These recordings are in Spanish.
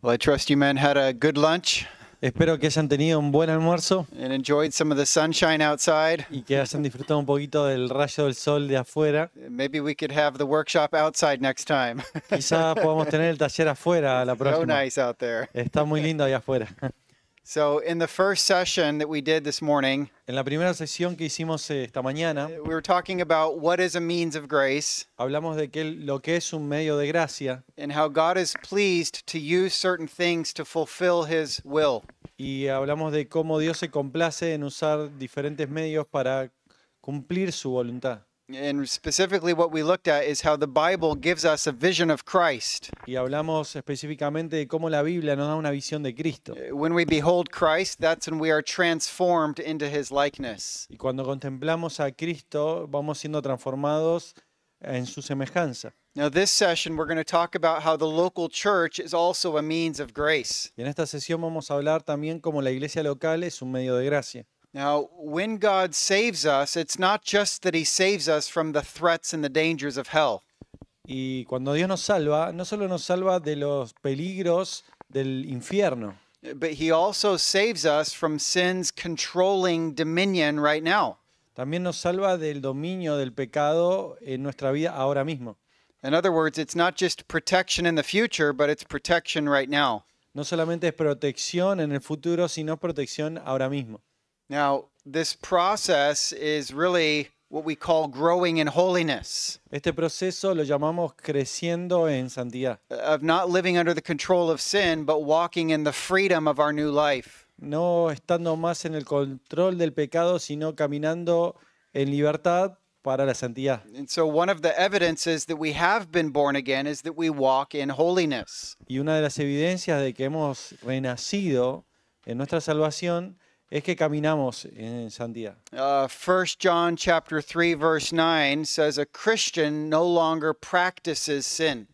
Well, I trust you men had a good lunch Espero que hayan tenido un buen almuerzo and enjoyed some of the sunshine outside. y que hayan disfrutado un poquito del rayo del sol de afuera. Maybe we could have the workshop outside next time. Quizás podamos tener el taller afuera la So próxima. nice out there. Está muy lindo ahí afuera. So in the first session that we did this morning, En la primera sesión que hicimos esta mañana, we were talking about what is a means of grace hablamos de lo que es un medio de gracia and how God is pleased to use certain things to fulfill his will. y hablamos de cómo Dios se complace en usar diferentes medios para cumplir su voluntad. And specifically what we looked at is how the Bible gives us a vision of Christ. Y hablamos específicamente de cómo la Biblia nos da una visión de Cristo. When we behold Christ, that's when we are transformed into his likeness. Y cuando contemplamos a Cristo, vamos siendo transformados en su semejanza. Now, this session, we're going to talk about how the local church is also a means of grace. Y en esta sesión vamos a hablar también cómo la iglesia local es un medio de gracia. Now, when God saves us, it's not just that he saves us from the threats and the dangers of hell. Y cuando Dios nos salva, no solo nos salva de los peligros del infierno, But he also saves us from sin's controlling dominion right now. también nos salva del dominio del pecado en nuestra vida ahora mismo. In other words, it's not just protection in the future, but it's protection right now. No solamente es protección en el futuro, sino protección ahora mismo. Now, this process is really what we call growing in holiness, Este proceso lo llamamos creciendo en santidad. of not living under the control of sin, but walking in the freedom of our new life. No estando más en el control del pecado, sino caminando en libertad para la santidad. And so one of the evidences that we have been born again is that we walk in holiness. Y una de las evidencias de que hemos renacido en nuestra salvación es que caminamos en santidad. 1 John chapter 3 verse 9 says a Christian no longer practices sin.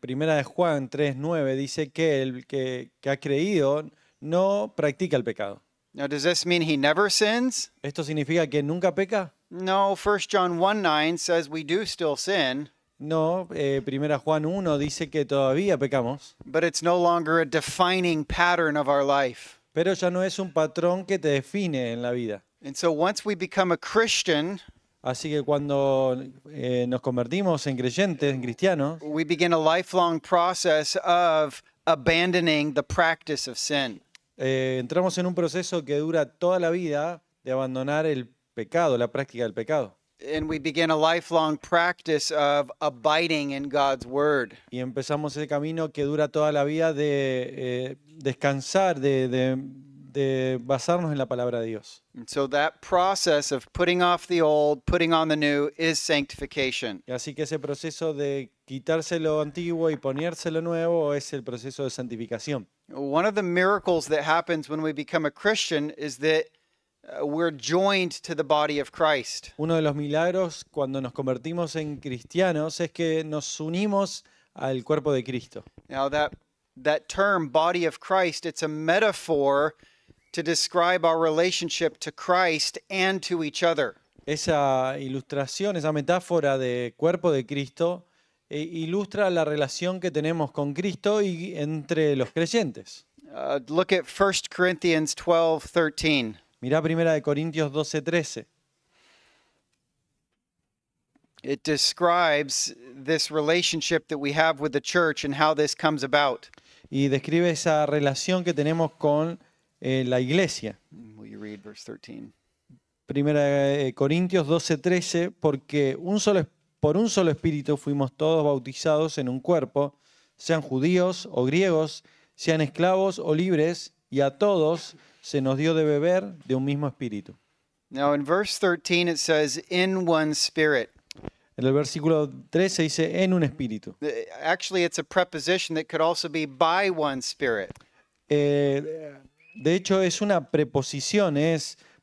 Primera de Juan 3:9 dice que el que ha creído no practica el pecado. Now, does this mean he never sins? ¿Esto significa que nunca peca? No, 1 John 1:9 says we do still sin, No, Primera Juan 1 dice que todavía pecamos, but it's no longer a defining pattern of our life. pero ya no es un patrón que te define en la vida. And so once we become a Christian, Así que cuando nos convertimos en creyentes, en cristianos, we begin a lifelong process of abandoning the practice of sin. entramos en un proceso que dura toda la vida de abandonar el pecado, la práctica del pecado. And we begin a lifelong practice of abiding in God's word. Y empezamos ese camino que dura toda la vida de descansar, de basarnos en la palabra de Dios. And so that process of putting off the old, putting on the new is sanctification. Y así que ese proceso de quitarse lo antiguo y ponerse lo nuevo es el proceso de santificación. One of the miracles that happens when we become a Christian is that we're joined to the body of Christ. Uno de los milagros cuando nos convertimos en cristianos es que nos unimos al cuerpo de Cristo. Now that term body of Christ, it's a metaphor to describe our relationship to Christ and to each other. Esa ilustración, esa metáfora de cuerpo de Cristo, ilustra la relación que tenemos con Cristo y entre los creyentes. Look at 1 Corinthians 12:13. Mirá 1 Corintios 12:13. It describes this relationship that we have with the church and how this comes about. Y describe esa relación que tenemos con la iglesia. Will you read verse 13? 1 Corintios 12:13, porque por un solo espíritu fuimos todos bautizados en un cuerpo, sean judíos o griegos, sean esclavos o libres, y a todos se nos dio de beber de un mismo espíritu. Now in verse 13 it says in one spirit. En el versículo 13 dice en un espíritu. Actually it's a preposition that could also be by one spirit. De hecho es una preposición,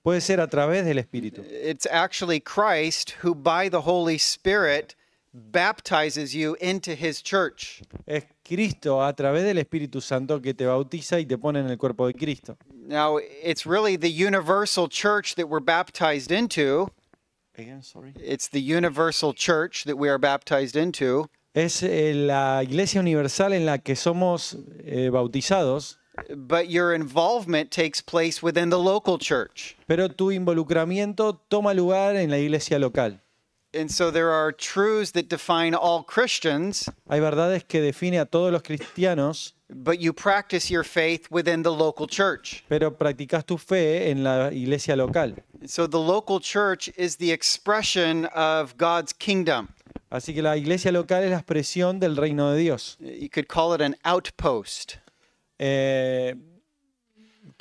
puede ser a través del espíritu. It's actually Christ who by the Holy Spirit baptizes you into his church. Es Cristo a través del Espíritu Santo que te bautiza y te pone en el cuerpo de Cristo. Now, it's really the universal church that we're baptized into. Again, sorry. It's the universal church that we are baptized into. Es la iglesia universal en la que somos bautizados, but your involvement takes place within the local church. pero tu involucramiento toma lugar en la iglesia local. And so there are truths that define all Christians, Hay verdades que define a todos los cristianos, but you practice your faith within the local church. pero practicas tu fe en la iglesia local. So the local church is the expression of God's kingdom. Así que la iglesia local es la expresión del reino de Dios. You could call it an outpost.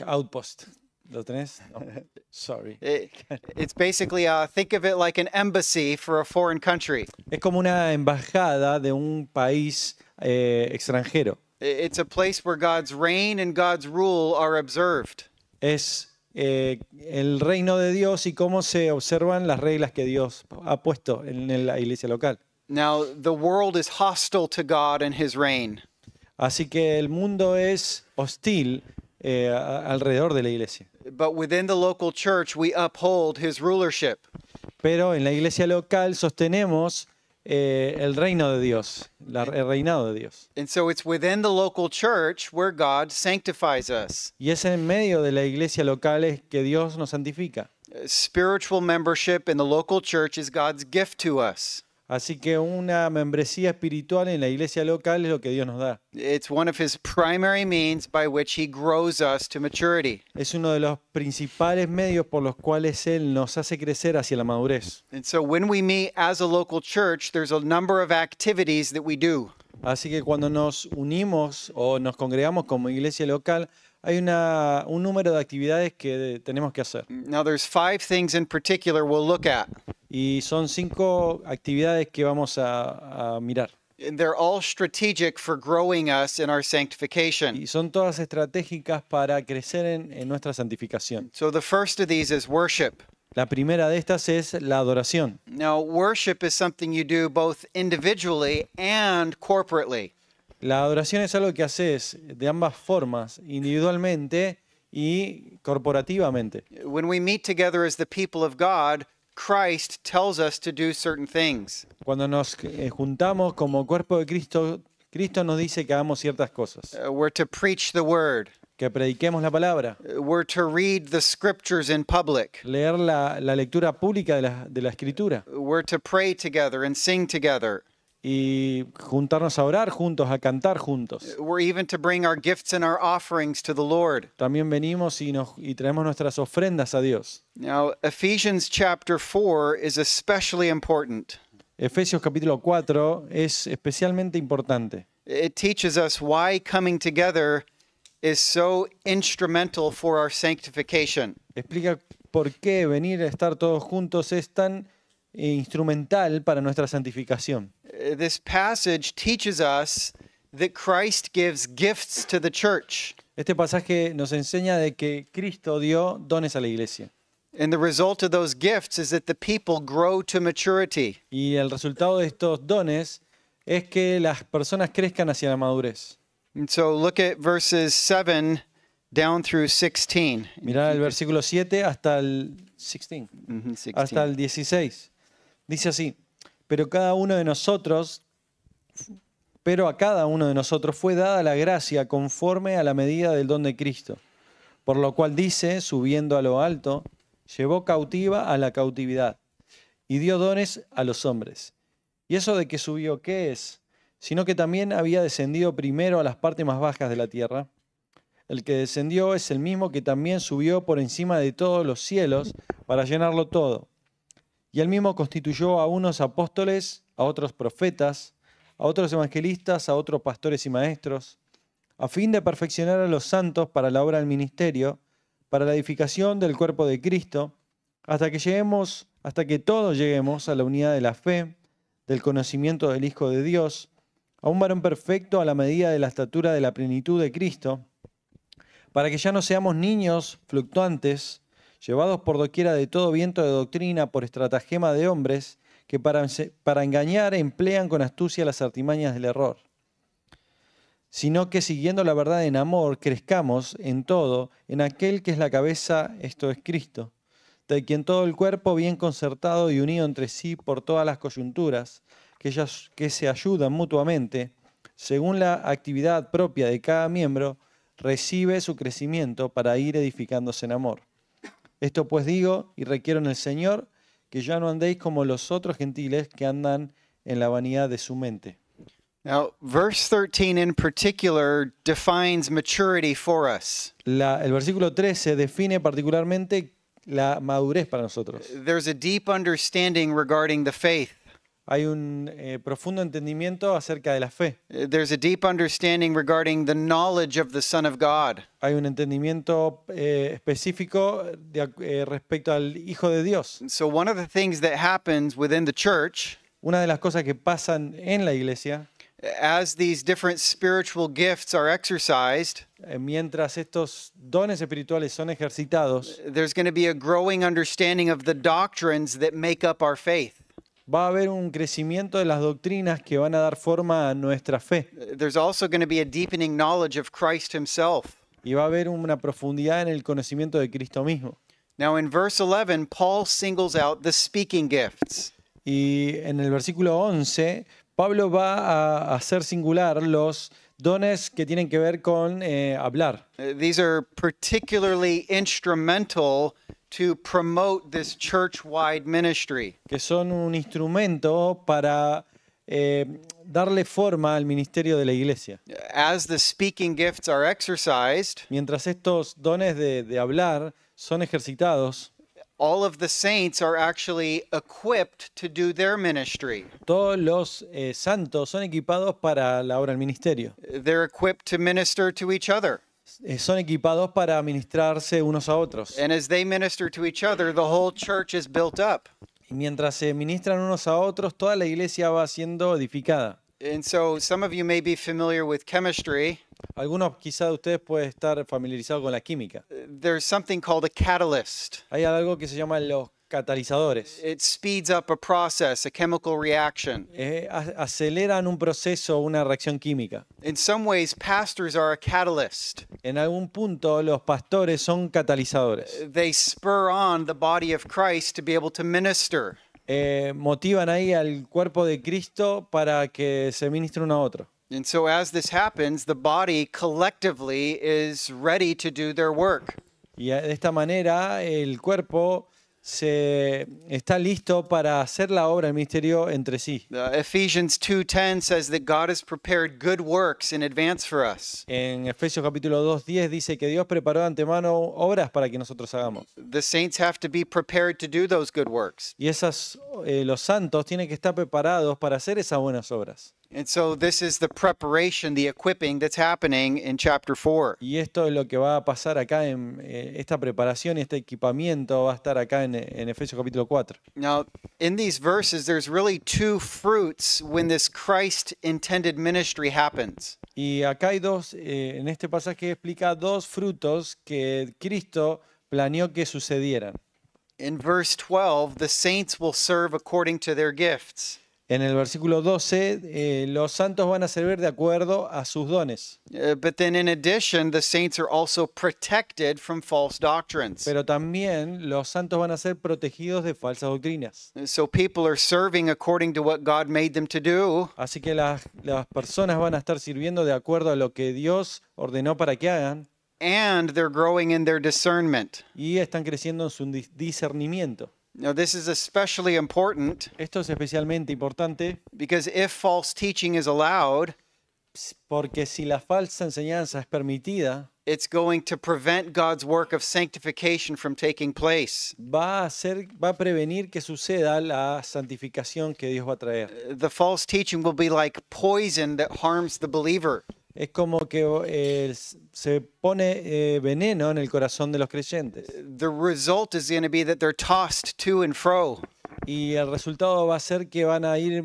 Outpost. ¿Lo tenés? No. Sorry. It's basically, think of it like an embassy for a foreign country. Es como una embajada de un país extranjero. It's a place where God's reign and God's rule are observed. Es el reino de Dios y cómo se observan las reglas que Dios ha puesto en la iglesia local. Now, the world is hostile to God and his reign. Así que el mundo es hostil alrededor de la iglesia. But within the local church, we uphold his rulership. Pero en la iglesia local sostenemos el reino de Dios, el reinado de Dios. And so it's within the local church where God sanctifies us. Y es en medio de la iglesia local es que Dios nos santifica. Spiritual membership in the local church is God's gift to us. Así que una membresía espiritual en la iglesia local es lo que Dios nos da. It's one of his primary means by which he grows us to maturity. Es uno de los principales medios por los cuales Él nos hace crecer hacia la madurez. And so when we meet as a local church, there's a number of activities that we do. Así que cuando nos unimos o nos congregamos como iglesia local, hay un número de actividades que tenemos que hacer. Now there's 5 things in particular we'll look at. Y son 5 actividades que vamos a mirar. And they're all strategic for growing us in our sanctification. Y son todas estratégicas para crecer en nuestra santificación. So the first of these is worship. La primera de estas es la adoración. Now, worship is something you do both individually and corporately. La adoración es algo que haces de ambas formas, individualmente y corporativamente. When we meet together as the people of God, Christ tells us to do certain things. Cuando nos juntamos como cuerpo de Cristo, Cristo nos dice que hagamos ciertas cosas. We're to preach the word. Que prediquemos la palabra. We're to read the scriptures in public. Leer la lectura pública de la Escritura. We're to pray together and sing together. Y juntarnos a orar juntos, a cantar juntos. We're even to bring our gifts and our offerings to the Lord. También venimos y traemos nuestras ofrendas a Dios. Now, Ephesians chapter 4 is especially important. Efesios capítulo 4 es especialmente importante. It teaches us why coming together is so instrumental for our sanctification. Explica por qué venir a estar todos juntos es tan instrumental para nuestra santificación. This passage teaches us that Christ gives gifts to the church. Este pasaje nos enseña de que Cristo dio dones a la iglesia. And the result of those gifts is that the people grow to maturity. Y el resultado de estos dones es que las personas crezcan hacia la madurez. And so look at verses 7 down through 16. Mirá el versículo 7 hasta el 16, 16. hasta el 16. Dice así: pero a cada uno de nosotros fue dada la gracia conforme a la medida del don de Cristo. Por lo cual dice, subiendo a lo alto, llevó cautiva a la cautividad y dio dones a los hombres. ¿Y eso de que subió qué es? Sino que también había descendido primero a las partes más bajas de la tierra. El que descendió es el mismo que también subió por encima de todos los cielos para llenarlo todo. Y él mismo constituyó a unos apóstoles, a otros profetas, a otros evangelistas, a otros pastores y maestros, a fin de perfeccionar a los santos para la obra del ministerio, para la edificación del cuerpo de Cristo, hasta que todos lleguemos a la unidad de la fe, del conocimiento del Hijo de Dios, a un varón perfecto a la medida de la estatura de la plenitud de Cristo, para que ya no seamos niños fluctuantes, llevados por doquiera de todo viento de doctrina por estratagema de hombres que para engañar emplean con astucia las artimañas del error. Sino que siguiendo la verdad en amor, crezcamos en todo, en aquel que es la cabeza, esto es Cristo, de quien todo el cuerpo bien concertado y unido entre sí por todas las coyunturas, que se ayudan mutuamente, según la actividad propia de cada miembro, recibe su crecimiento para ir edificándose en amor. Esto pues digo y requiero en el Señor, que ya no andéis como los otros gentiles que andan en la vanidad de su mente. Now, verse 13 in particular defines maturity for us. El versículo 13 define particularmente la madurez para nosotros. There's a deep understanding regarding the faith. Hay un profundo entendimiento acerca de la fe. There's a deep understanding regarding the knowledge of the Son of God. Hay un entendimiento específico respecto al Hijo de Dios. So one of the things that happens within the church, Una de las cosas que pasan en la iglesia, as these different spiritual gifts are exercised, mientras estos dones espirituales son ejercitados, there's going to be a growing understanding of the doctrines that make up our faith. va a haber un crecimiento de las doctrinas que van a dar forma a nuestra fe. There's also going to be a deepening knowledge of Christ himself. Y va a haber una profundidad en el conocimiento de Cristo mismo. Now in verse 11, Paul singles out the speaking gifts. Y en el versículo 11, Pablo va a hacer singular los dones que tienen que ver con hablar. These are particularly instrumental to promote this church-wide ministry. Que son un instrumento para darle forma al ministerio de la iglesia. As the speaking gifts are exercised, Mientras estos dones de hablar son ejercitados, all of the saints are actually equipped to do their ministry. todos los santos son equipados para la obra del ministerio. They're equipped to minister to each other. Son equipados para ministrarse unos a otros. And as they minister to each other, the whole church is built up. Y mientras se ministran unos a otros, toda la iglesia va siendo edificada. And so some of you may be familiar with chemistry. Algunos quizá de ustedes pueden estar familiarizados con la química. There's something called a catalyst. Hay algo que se llama los catalizadores. It speeds up a process, a chemical reaction. Aceleran un proceso, una reacción química. In some ways, pastors are a catalyst. En algún punto los pastores son catalizadores. They spur on the body of Christ to be able to minister. Motivan ahí al cuerpo de Cristo para que se ministre uno a otro. And so as this happens, the body collectively is ready to do their work. Y de esta manera el cuerpo está listo para hacer la obra del ministerio entre sí. Ephesians 2:10 says that God has prepared good works in advance for us. En Efesios capítulo 2:10 dice que Dios preparó de antemano obras para que nosotros hagamos. The saints have to be prepared to do those good works. Y los santos tienen que estar preparados para hacer esas buenas obras. And so this is the preparation, the equipping that's happening in chapter 4. Y esto es lo que va a pasar acá en esta preparación y este equipamiento va a estar acá en Efesios capítulo 4. Now, in these verses, there's really two fruits when this Christ-intended ministry happens. Y acá hay en este pasaje explica dos frutos que Cristo planeó que sucedieran. In verse 12, the saints will serve according to their gifts. En el versículo 12, los santos van a servir de acuerdo a sus dones. But then in addition, the saints are also protected from false doctrines. Pero también los santos van a ser protegidos de falsas doctrinas. So people are serving according to what God made them to do. Así que las personas van a estar sirviendo de acuerdo a lo que Dios ordenó para que hagan. And they're growing in their discernment. Y están creciendo en su discernimiento. Now, this is especially important Esto es especialmente importante because if false teaching is allowed, porque si la falsa enseñanza es permitida, it's going to prevent God's work of sanctification from taking place. va a prevenir que suceda la santificación que Dios va a traer. The false teaching will be like poison that harms the believer. Es como que se pone veneno en el corazón de los creyentes. The result is going to be that they're tossed to and fro. Y el resultado va a ser que van a ir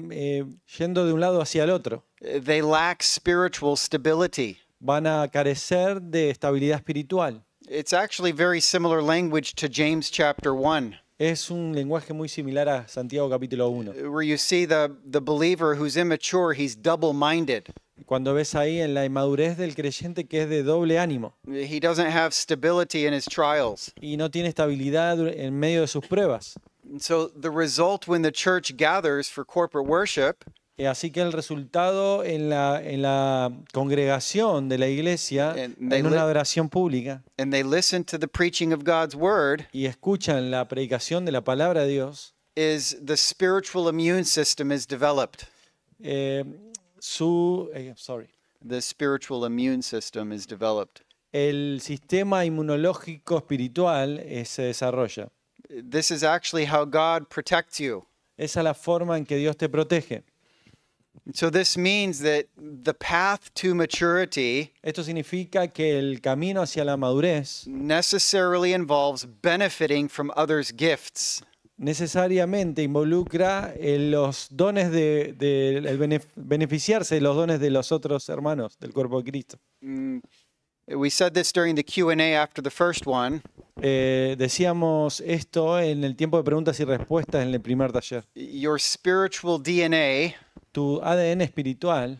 yendo de un lado hacia el otro. They lack spiritual stability. Van a carecer de estabilidad espiritual. It's actually very similar language to James chapter 1. Es un lenguaje muy similar a Santiago capítulo 1. Where you see the believer who's immature, he's double-minded. Cuando ves ahí en la inmadurez del creyente que es de doble ánimo He doesn't have stability in his trials. y no tiene estabilidad en medio de sus pruebas. And so the result when the church gathers for corporate worship Así que el resultado en la congregación de la iglesia, And they en una li- adoración pública, and they listen to the preaching of God's word, y escuchan la predicación de la palabra de Dios, is the spiritual immune system is developed. eh, The spiritual immune system is developed. el sistema inmunológico espiritual se desarrolla. This is actually how God protects you. Esa es la forma en que Dios te protege. So this means that the path to maturity Esto significa que el camino hacia la madurez necessarily involves benefiting from others' gifts. necesariamente involucra los dones beneficiarse de los dones de los otros hermanos del cuerpo de Cristo. We said this during the Q&A after the first one. Decíamos esto en el tiempo de preguntas y respuestas en el primer taller. Your spiritual DNA Tu ADN espiritual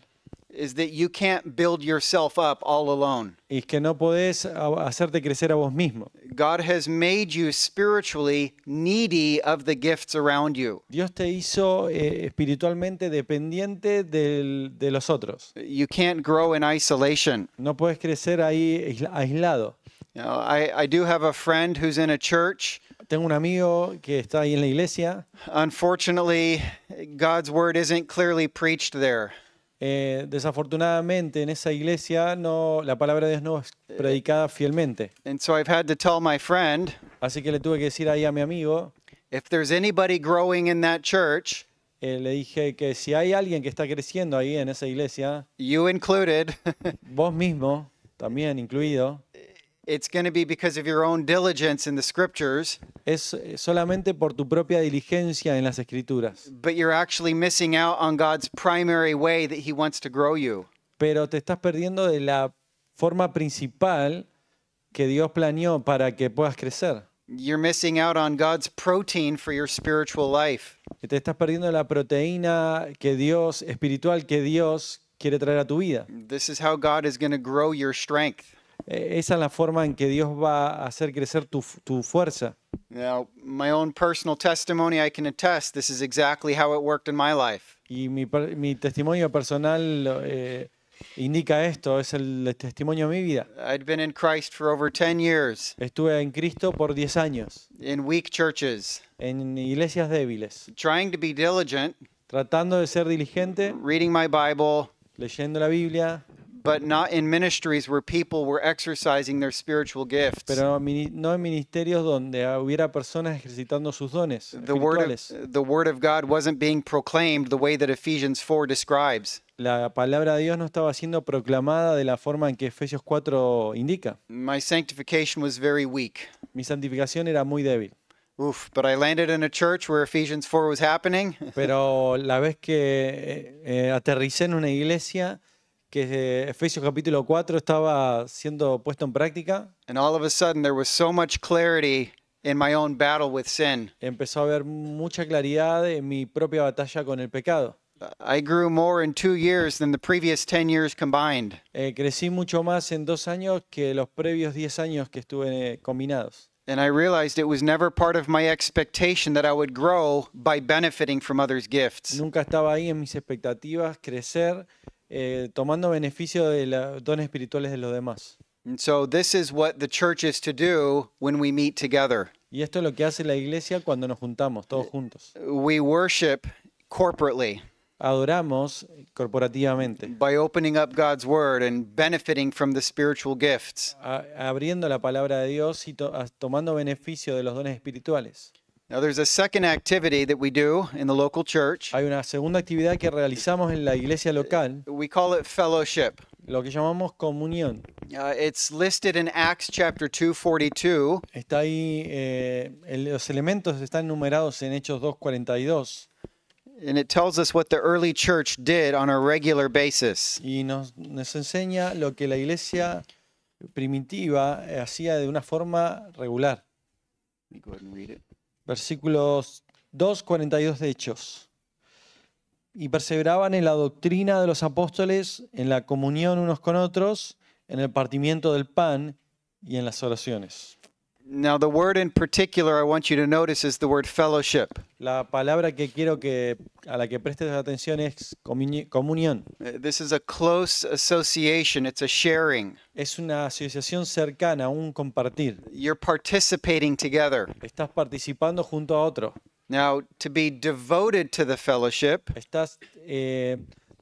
is that you can't build yourself up all alone. es que no podés hacerte crecer a vos mismo. God has made you spiritually needy of the gifts around you. Dios te hizo espiritualmente dependiente de los otros. You can't grow in isolation. No puedes crecer ahí aislado. You know, I do have a friend who's in a church. Tengo un amigo que está ahí en la iglesia. Unfortunately, God's word isn't clearly preached there. Desafortunadamente en esa iglesia la palabra de Dios no es predicada fielmente. And so I've had to tell my friend, Así que le tuve que decir ahí a mi amigo, if there's anybody growing in that church, le dije que si hay alguien que está creciendo ahí en esa iglesia, you included, vos mismo, también incluido, it's going to be because of your own diligence in the scriptures, es solamente por tu propia diligencia en las escrituras. but you're actually missing out on God's primary way that he wants to grow you. Pero te estás perdiendo de la forma principal que Dios planeó para que puedas crecer. You're missing out on God's protein for your spiritual life. Te estás perdiendo de la proteína espiritual que Dios quiere traer a tu vida. This is how God is going to grow your strength. Esa es la forma en que Dios va a hacer crecer tu fuerza. Now, my own personal testimony, I can attest this is exactly how it worked in my life. Y mi testimonio personal indica esto, es el testimonio de mi vida. I'd been in Christ for over 10 years Estuve en Cristo por 10 años, in weak churches, en iglesias débiles, trying to be diligent, tratando de ser diligente, reading my Bible, leyendo la Biblia, but not in ministries where people were exercising their spiritual gifts. pero no en ministerios donde hubiera personas ejercitando sus dones The espirituales. word of God wasn't being proclaimed the way that Ephesians 4 describes. La palabra de Dios no estaba siendo proclamada de la forma en que Efesios 4 indica. My sanctification was very weak. Mi santificación era muy débil. Oof, but I landed in a church where Ephesians 4 was happening. Pero la vez que aterricé en una iglesia que Efesios capítulo 4 estaba siendo puesto en práctica, And all of a sudden, there was so much clarity in my own battle with sin. empezó a haber mucha claridad en mi propia batalla con el pecado. I grew more in 2 years than the previous 10 years combined. Crecí mucho más en 2 años que los previos 10 años que estuve combinados. And I realized it was never part of my expectation that I would grow by benefiting from others' gifts. Nunca estaba ahí en mis expectativas crecer tomando beneficio de los dones espirituales de los demás. And so this is what the church is to do when we meet together. Y esto es lo que hace la iglesia cuando nos juntamos, todos juntos. We worship corporately Adoramos corporativamente, by opening up God's word and benefiting from the spiritual gifts. abriendo la palabra de Dios y tomando beneficio de los dones espirituales. Now there's a second activity that we do in the local church. Hay una segunda actividad que realizamos en la iglesia local, We call it fellowship. lo que llamamos comunión. It's listed in Acts chapter 2:42. Está ahí, los elementos están numerados en Hechos 2:42 And it tells us what the early church did on a regular basis. y nos enseña lo que la iglesia primitiva hacía de una forma regular. Let me go ahead and read it. Versículos 2:42 de Hechos. Y perseveraban en la doctrina de los apóstoles, en la comunión unos con otros, en el partimiento del pan y en las oraciones. Now, the word in particular I want you to notice is the word fellowship. La palabra que quiero a la que prestes atención es comunión. This is a close association. It's a sharing. Es una asociación cercana, un compartir. You're participating together. Estás participando junto a otro. Now, to be devoted to the fellowship Estás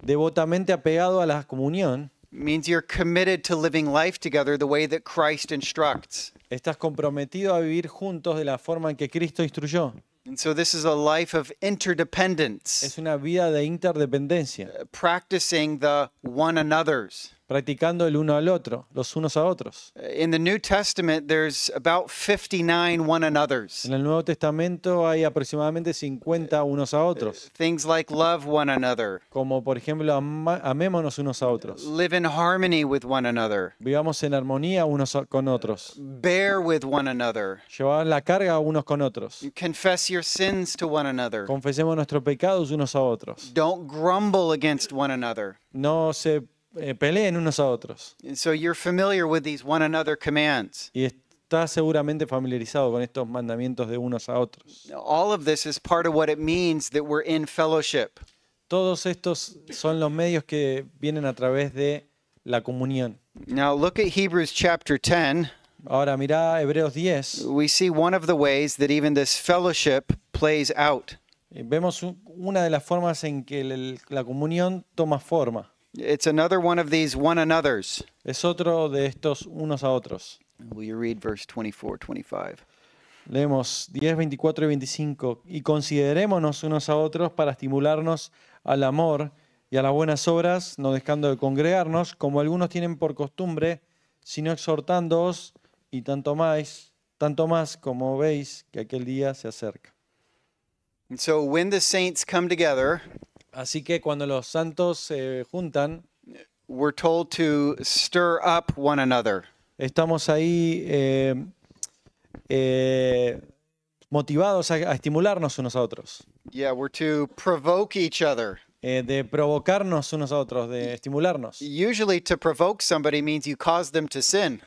devotamente apegado a la comunión. means you're committed to living life together the way that Christ instructs. Estás comprometido a vivir juntos de la forma en que Cristo instruyó. And so this is a life of interdependence, Es una vida de interdependencia, practicing the one another's. practicando el uno al otro, los unos a otros. In the New Testament, there's about 59 one another's. En el Nuevo Testamento hay aproximadamente 50 unos a otros, Things like love one another, como por ejemplo amémonos unos a otros, live in harmony with one another, vivamos en armonía unos con otros, bear with one another, llevar la carga unos con otros, confess your sins to one another, confesemos nuestros pecados unos a otros, don't grumble against one another. no se peleen unos a otros. And so you're familiar with these one another commands. Y estás seguramente familiarizado con estos mandamientos de unos a otros. Now, all of this is part of what it means that we're in fellowship. Todos estos son los medios que vienen a través de la comunión. Now look at Hebrews chapter 10. Ahora mirá Hebreos 10. We see one of the ways that even this fellowship plays out. Vemos una de las formas en que la comunión toma forma. It's another one of these one another's. Es otro de estos unos a otros. Will you read verse 24, 25? Leemos 10, 24 y 25. Y considerémonos unos a otros para estimularnos al amor y a las buenas obras, no dejando de congregarnos, como algunos tienen por costumbre, sino exhortándoos, y tanto más como veis que aquel día se acerca. And so when the saints come together, Así que cuando los santos se juntan, we're told to stir up one another. estamos ahí motivados a estimularnos unos a otros, Yeah, we're to provoke each other. de provocarnos unos a otros, de estimularnos. Usually to provoke somebody means you cause them to sin.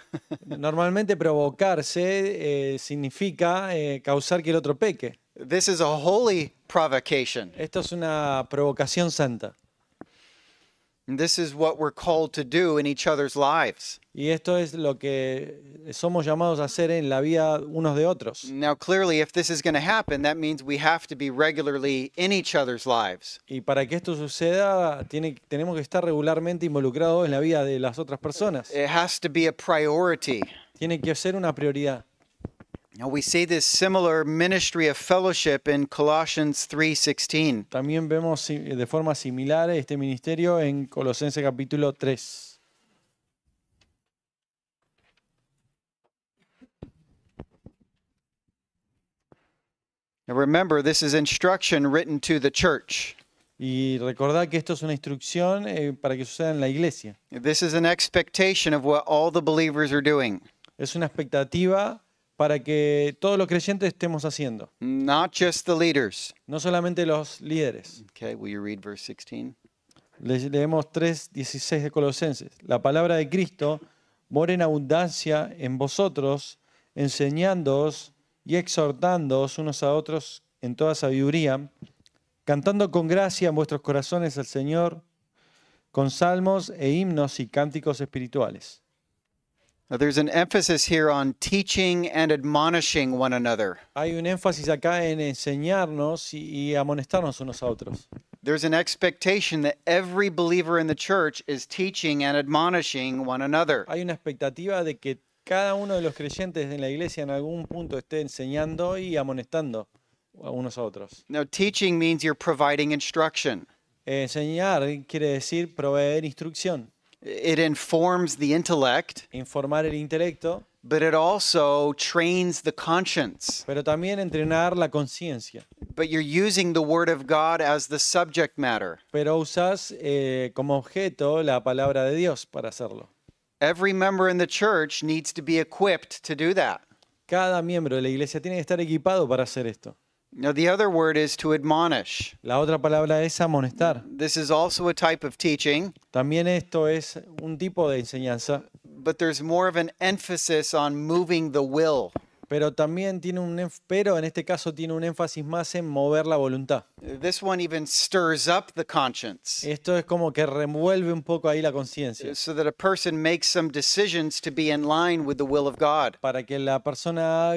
Normalmente provocarse significa causar que el otro peque. This is a holy provocation. Esto es una provocación santa. And this is what we're called to do in each other's lives. Y esto es lo que somos llamados a hacer en la vida unos de otros. Now, clearly, if this is going to happen, that means we have to be regularly in each other's lives. Y para que esto suceda, tenemos que estar regularmente involucrados en la vida de las otras personas. It has to be a priority. Tiene que ser una prioridad. Now, we see this similar ministry of fellowship in Colossians 3:16. También vemos de forma similar este ministerio en Colosenses capítulo 3. Now, remember, this is instruction written to the church. Y recordad que esto es una instrucción para que suceda en la iglesia. This is an expectation of what all the believers are doing, Es una expectativa para que todos los creyentes estemos haciendo, not just the leaders. no solamente los líderes. Okay, will you read verse 16? Leemos 3:16 de Colosenses. La palabra de Cristo mora en abundancia en vosotros, enseñándoos y exhortándoos unos a otros en toda sabiduría, cantando con gracia en vuestros corazones al Señor, con salmos e himnos y cánticos espirituales. Now, there's an emphasis here on teaching and admonishing one another. Hay un énfasis acá en enseñarnos y amonestarnos unos a otros. There's an expectation that every believer in the church is teaching and admonishing one another. Hay una expectativa de que cada uno de los creyentes en la iglesia en algún punto esté enseñando y amonestando a unos a otros. Now, teaching means you're providing instruction. Enseñar quiere decir proveer instrucción, It informs the intellect, informar el intelecto, but it also trains the conscience. pero también entrenar la conciencia. But you're using the Word of God as the subject matter. Pero usas como objeto la palabra de Dios para hacerlo. Every member in the church needs to be equipped to do that. Cada miembro de la iglesia tiene que estar equipado para hacer esto. Now, the other word is to admonish. La otra palabra es amonestar. This is also a type of teaching, También esto es un tipo de enseñanza, but there's more of an emphasis on moving the will. pero también tiene pero en este caso tiene un énfasis más en mover la voluntad. This one even stirs up the conscience Esto es como que remueve un poco ahí la conciencia so that a person makes some decisions to be in line with the will of God. para que la persona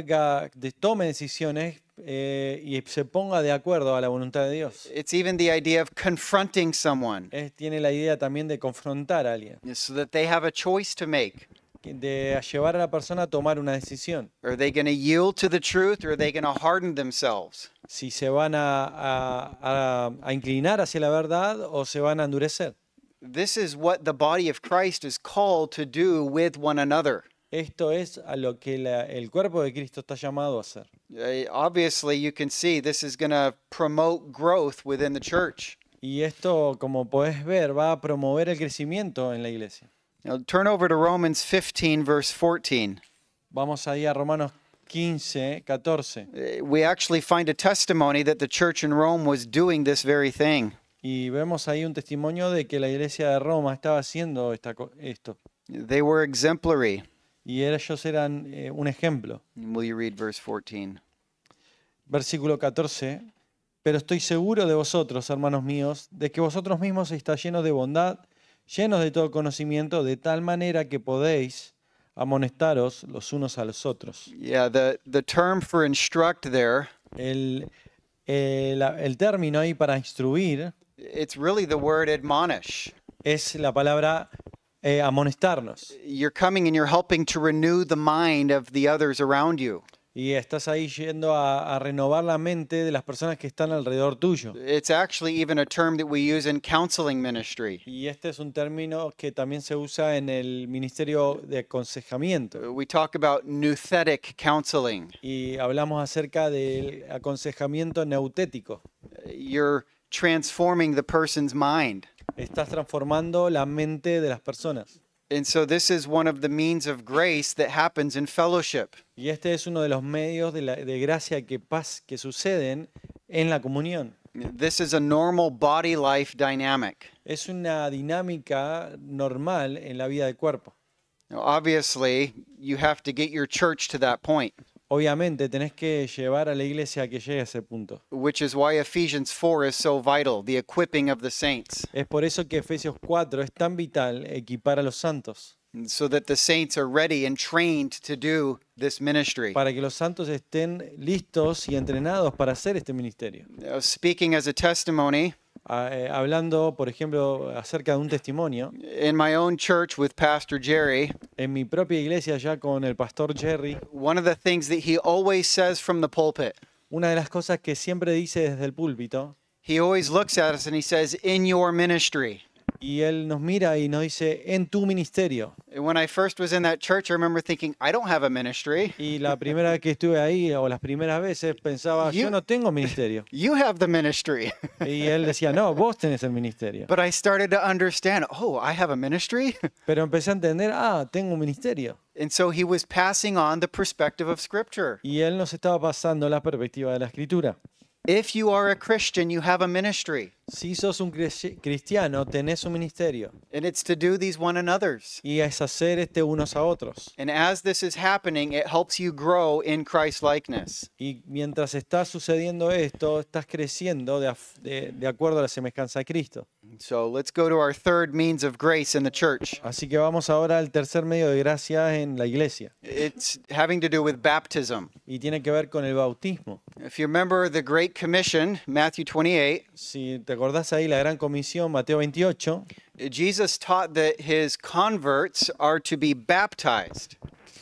tome decisiones y se ponga de acuerdo a la voluntad de Dios. It's even the idea of confronting someone Tiene la idea también de confrontar a alguien, so that they have a choice to make. de llevar a la persona a tomar una decisión. Are they going to yield to the truth or are they going to harden themselves? Si se van a inclinar hacia la verdad o se van a endurecer. This is what the body of Christ is called to do with one another. Esto es a lo que el cuerpo de Cristo está llamado a hacer. Obviously, you can see this is going to promote growth within the church. Y esto, como podés ver, va a promover el crecimiento en la iglesia. Now, turn over to Romans 15, verse 14. Vamos ahí a Romanos 15, 14. We actually find a testimony that the church in Rome was doing this very thing. Y vemos ahí un testimonio de que la iglesia de Roma estaba haciendo esto. They were exemplary. Y ellos eran un ejemplo. Will you read verse 14? Versículo 14. Pero estoy seguro de vosotros, hermanos míos, de que vosotros mismos estáis llenos de bondad, llenos de todo conocimiento, de tal manera que podéis amonestaros los unos a los otros. Yeah, the term for instruct there, El término ahí para instruir it's really the word admonish. es la palabra amonestarnos. You're coming and you're helping to renew the mind of the others around you. Y estás ahí yendo a renovar la mente de las personas que están alrededor tuyo. It's actually even a term that we use in counseling ministry. Y este es un término que también se usa en el ministerio de aconsejamiento. We talk about nouthetic counseling. Y hablamos acerca del aconsejamiento neutético. You're transforming the person's mind. Estás transformando la mente de las personas. And so this is one of the means of grace that happens in fellowship. Y este es uno de los medios de gracia que suceden en la comunión. This is a normal body life dynamic. Es una dinámica normal en la vida del cuerpo. Now, obviously, you have to get your church to that point, Obviamente tenés que llevar a la iglesia a que llegue a ese punto. which is why Ephesians 4 is so vital, the equipping of the saints, Es por eso que Efesios 4 es tan vital equipar a los santos, so that the saints are ready and trained to do this ministry. para que los santos estén listos y entrenados para hacer este ministerio. Now, speaking as a testimony, Hablando, por ejemplo, acerca de un testimonio, in my own church with Pastor Jerry, en mi propia iglesia ya con el pastor Jerry, one of the things that he always says from the pulpit, una de las cosas que siempre dice desde el púlpito, he always looks at us and he says, in your ministry. y él nos mira y nos dice, en tu ministerio. And when I first was in that church, I remember thinking, I don't have a ministry. Y la primera vez que estuve ahí, o las primeras veces, pensaba, yo no tengo ministerio. You have the ministry. Y él decía, no, vos tenés el ministerio. But I started to understand, oh, I have a ministry? Pero empecé a entender, tengo un ministerio. And so he was passing on the perspective of Scripture. Y él nos estaba pasando la perspectiva de la escritura. If you are a Christian, you have a ministry. Si sos un cristiano, tenés un ministerio. And it's to do these one another's. Y es hacer unos a otros. And as this is happening, it helps you grow in Christ likeness. Y mientras está sucediendo esto, estás creciendo de acuerdo a la semejanza de Cristo. So let's go to our third means of grace in the church. Así que vamos ahora al tercer medio de gracia en la iglesia. It's having to do with baptism. Y tiene que ver con el bautismo. If you remember the Great Commission, Matthew 28, Si te acordás ahí la gran comisión, Mateo 28, Jesus taught that his converts are to be baptized.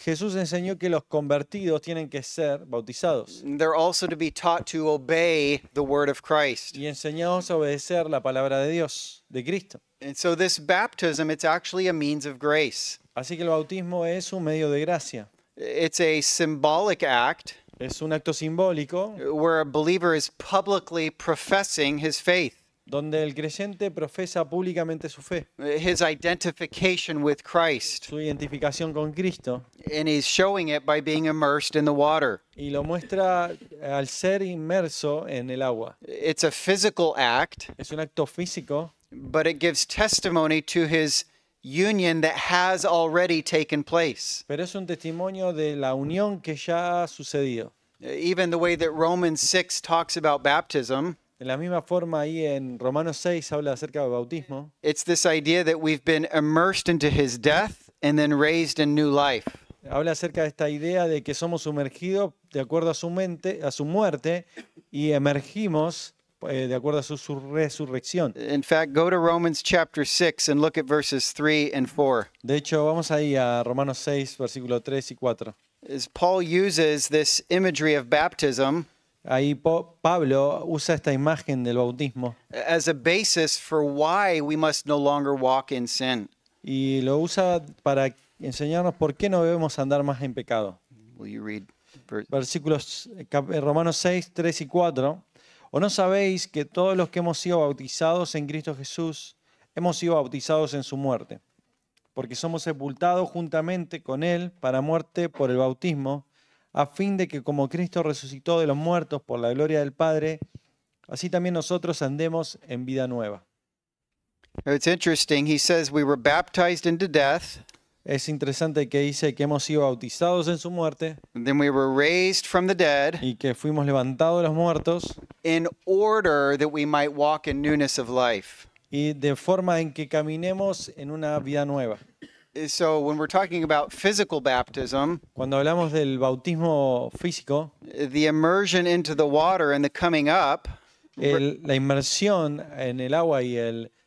Jesús enseñó que los convertidos tienen que ser bautizados They're also to be taught to obey the word of Christ. y enseñados a obedecer la palabra de Dios, de Cristo. And so this baptism, it's actually a means of grace. Así que el bautismo es un medio de gracia. It's a symbolic act Es un acto simbólico where a believer is publicly professing his faith, donde el creyente profesa públicamente su fe, his identification with Christ, su identificación con Cristo, and he's showing it by being immersed in the water. y lo muestra al ser inmerso en el agua. It's a physical act, Es un acto físico, but it gives testimony to his union that has already taken place. pero es un testimonio de la unión que ya ha sucedido. Even the way that Romans 6 talks about baptism, De la misma forma, ahí en Romanos 6 habla acerca del bautismo. it's this idea that we've been immersed into his death and then raised in new life. Habla acerca de esta idea de que somos sumergidos de acuerdo a su muerte, y emergimos de acuerdo a su resurrección. In fact, go to Romans chapter 6 and look at verses 3 and 4. De hecho, vamos ahí a Romanos 6, versículos 3 y 4. As Paul uses this imagery of baptism Ahí Pablo usa esta imagen del bautismo as a basis for why we must no longer walk in sin. y lo usa para enseñarnos por qué no debemos andar más en pecado. Will you read? Versículos Romanos 6, 3 y 4. ¿O no sabéis que todos los que hemos sido bautizados en Cristo Jesús hemos sido bautizados en su muerte? Porque somos sepultados juntamente con Él para muerte por el bautismo, a fin de que como Cristo resucitó de los muertos por la gloria del Padre, así también nosotros andemos en vida nueva. It's interesting. He says we were baptized into death, Es interesante que dice que hemos sido bautizados en su muerte and then we were raised from the dead y que fuimos levantados de los muertos, in order that we might walk in newness of life. y de forma en que caminemos en una vida nueva. So when we're talking about physical baptism, Cuando hablamos del bautismo físico, the immersion into the water and the coming up la inmersión en el agua y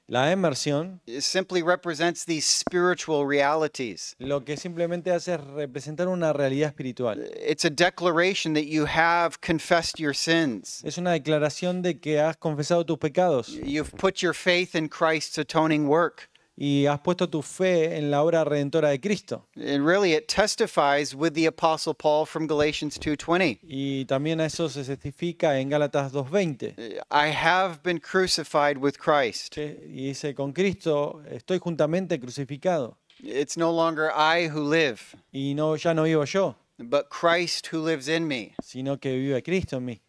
la emersión, simply represents these spiritual realities. lo que simplemente hace es representar una realidad espiritual. It's a declaration that you have confessed your sins. Es una declaración de que has confesado tus pecados You've put your faith in Christ's atoning work. y has puesto tu fe en la obra redentora de Cristo. And really it testifies with the Apostle Paul from Galatians 2:20. Y también a eso se certifica en Gálatas 2:20. I have been crucified with Christ. Y dice, con Cristo estoy juntamente crucificado. It's no longer I who live, Y ya no vivo yo, but Christ who lives in me. sino que vive Cristo en mí.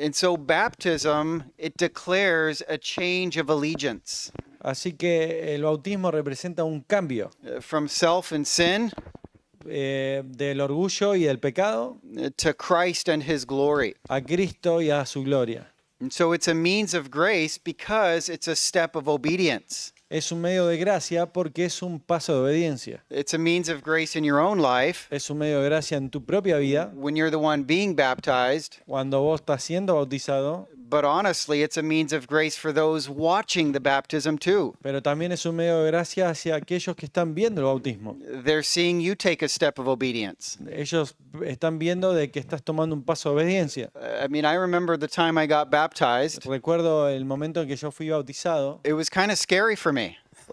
And so baptism, it declares a change of allegiance Así que el bautismo representa un cambio from self and sin del orgullo y del pecado to Christ and his glory. a Cristo y a su gloria. And so it's a means of grace because it's a step of obedience. Es un medio de gracia porque es un paso de obediencia. It's a means of grace in your own life Es un medio de gracia en tu propia vida when you're the one being baptized, cuando vos estás siendo bautizado, but honestly, it's a means of grace for those watching the baptism too. pero también es un medio de gracia hacia aquellos que están viendo el bautismo. They're seeing you take a step of obedience. Ellos están viendo de que estás tomando un paso de obediencia. I mean, I remember the time I got baptized. Recuerdo el momento en que yo fui bautizado. It was kind of scary for me.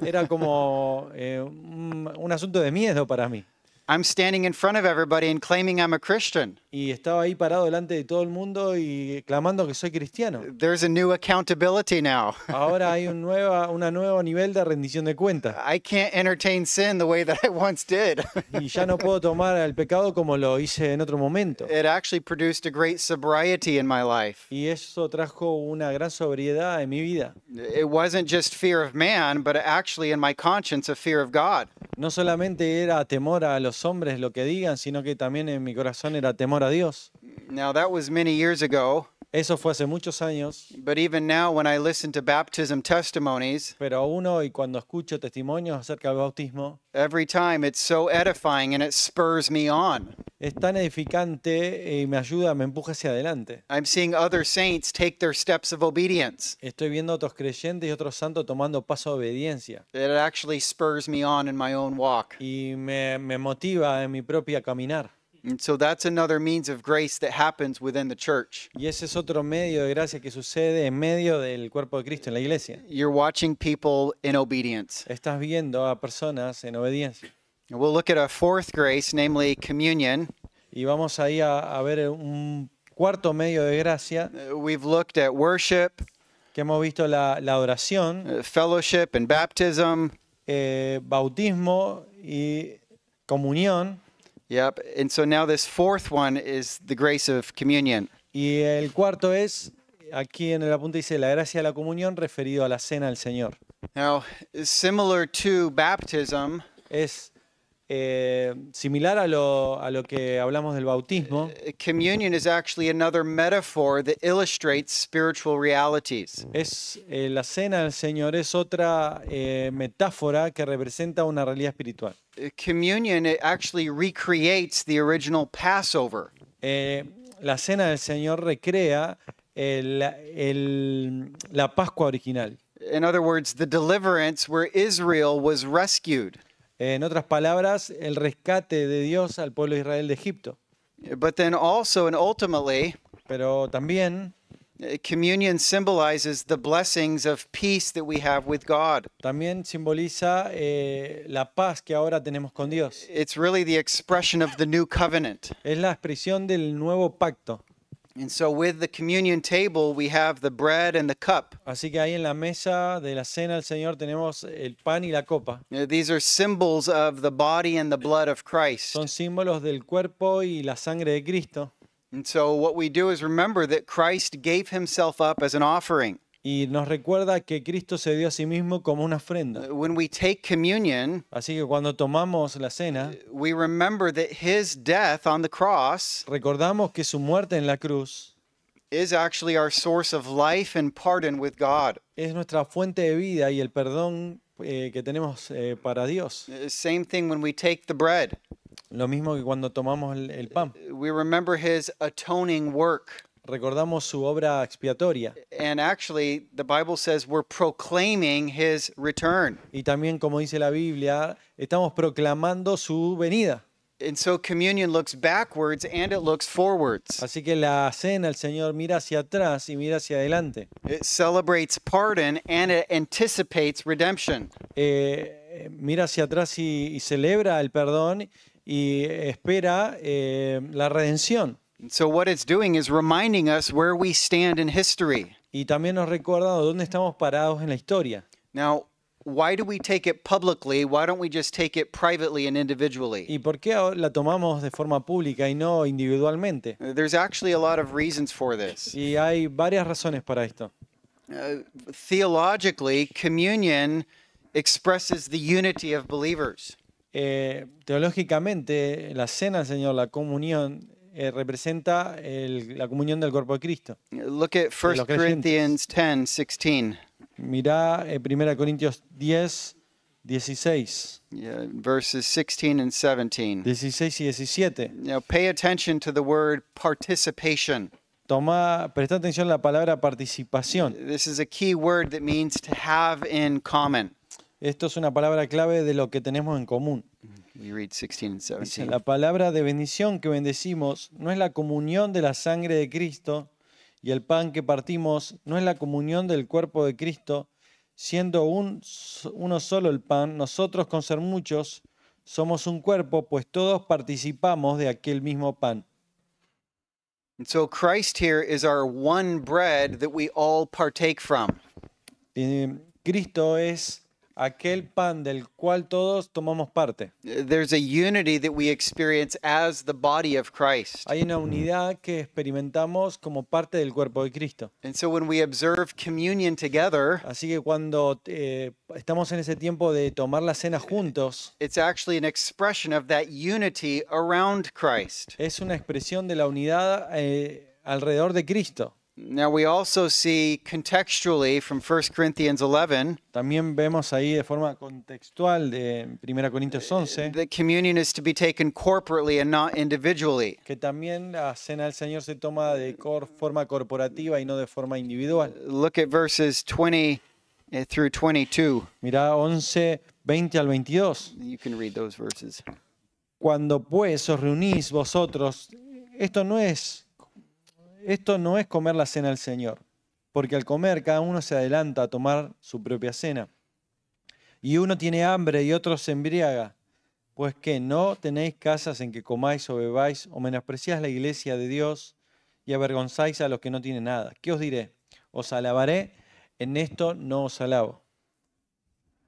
Era como un asunto de miedo para mí. I'm standing in front of everybody and claiming I'm a Christian. Y estaba ahí parado delante de todo el mundo y clamando que soy cristiano. There's a new accountability now. Ahora hay una nuevo nivel de rendición de cuentas. I can't entertain sin the way that I once did. Y ya no puedo tomar el pecado como lo hice en otro momento. It actually produced a great sobriety in my life. Y eso trajo una gran sobriedad en mi vida. It wasn't just fear of man, but actually in my conscience, a fear of God. No solamente era temor a los hombres lo que digan, sino que también en mi corazón era temor a Dios. Now, that was many years ago, Eso fue hace muchos años, but even now, when I listen to baptism testimonies, pero aún hoy cuando escucho testimonios acerca del bautismo, every time it's so edifying and it spurs me on. es tan edificante y me ayuda, me empuja hacia adelante. I'm seeing other saints take their steps of obedience. Estoy viendo a otros creyentes y otros santos tomando paso de obediencia It actually spurs me on in my own walk. y me motiva en mi propia caminar. And so that's another means of grace that happens within the church. Y ese es otro medio de gracia que sucede en medio del cuerpo de Cristo, en la iglesia. You're watching people in obedience. Estás viendo a personas en obediencia. And we'll look at a fourth grace, namely communion. Y vamos ahí a ver un cuarto medio de gracia, We've looked at worship, que hemos visto la adoración, fellowship, and baptism. bautismo y comunión. Yep. And so now this fourth one is the grace of communion. Y el cuarto es aquí en el apunte dice la gracia de la comunión referido a la cena del Señor. Now, similar to baptism, Es similar a lo que hablamos del bautismo. communion is actually another metaphor that illustrates spiritual realities. Es la cena del Señor es otra metáfora que representa una realidad espiritual. Communion, it actually recreates the original Passover. La cena del Señor recrea la Pascua original. In other words, the deliverance where Israel was rescued. En otras palabras, el rescate de Dios al pueblo de Israel de Egipto. But then also and ultimately, Pero también, communion symbolizes the blessings of peace that we have with God. también simboliza la paz que ahora tenemos con Dios. It's really the expression of the new covenant. Es la expresión del nuevo pacto. And so with the communion table, we have the bread and the cup. Así que ahí en la mesa de la cena del Señor tenemos el pan y la copa. These are symbols of the body and the blood of Christ. Son símbolos del cuerpo y la sangre de Cristo. And so what we do is remember that Christ gave himself up as an offering. Y nos recuerda que Cristo se dio a sí mismo como una ofrenda. When we take communion, Así que cuando tomamos la cena, we remember that his death on the cross recordamos que su muerte en la cruz is actually our source of life and pardon with God. es nuestra fuente de vida y el perdón que tenemos para Dios. Same thing when we take the bread. Lo mismo que cuando tomamos el pan. We remember his atoning work. Recordamos su obra expiatoria. And actually, the Bible says we're proclaiming his return. Y también, como dice la Biblia, estamos proclamando su venida. And so communion looks backwards and it looks forwards. Así que la cena, el Señor mira hacia atrás y mira hacia adelante. It celebrates pardon and it anticipates redemption. Mira hacia atrás y celebra el perdón y espera la redención. And so what it's doing is reminding us where we stand in history. Y también nos recuerda dónde estamos parados en la historia. Now, why do we take it publicly? Why don't we just take it privately and individually? ¿Y por qué la tomamos de forma pública y no individualmente? There's actually a lot of reasons for this. Y hay varias razones para esto. Theologically, communion expresses the unity of believers. Teológicamente, la cena del Señor, la comunión, representa la comunión del cuerpo de Cristo. Look at 1 los creyentes. Corinthians 10:16. Mirá 1 Corintios 10, 16. Yeah, verses 16 and 17. 16 y 17. Now, pay attention to the word participation. Presta atención a la palabra participación. This is a key word that means to have in common. Esto es una palabra clave de lo que tenemos en común. We read 16 and Dice, 17. la palabra de bendición que bendecimos no es la comunión de la sangre de Cristo, y el pan que partimos no es la comunión del cuerpo de Cristo. Siendo uno solo el pan, nosotros con ser muchos somos un cuerpo, pues todos participamos de aquel mismo pan. And so Christ here is our one bread that we all partake from. Cristo es aquel pan del cual todos tomamos parte. There's a unity that we experience as the body of Christ. Hay una unidad que experimentamos como parte del cuerpo de Cristo. And so when we observe communion together, Así que cuando estamos en ese tiempo de tomar la cena juntos, it's actually an expression of that unity around Christ. es una expresión de la unidad alrededor de Cristo. Now we also see contextually from 1 Corinthians 11 También vemos ahí de forma contextual de 1 Corintios 11 that communion is to be taken corporately and not individually. que también la cena del Señor se toma de forma corporativa y no de forma individual. Look at verses 20 through 22. Mirá 11, 20 al 22. You can read those verses. Cuando pues os reunís vosotros, esto no es comer la cena del Señor, porque al comer cada uno se adelanta a tomar su propia cena. Y uno tiene hambre y otro se embriaga, pues que no tenéis casas en que comáis o bebáis, o menospreciáis la iglesia de Dios y avergonzáis a los que no tienen nada. ¿Qué os diré? Os alabaré, en esto no os alabo.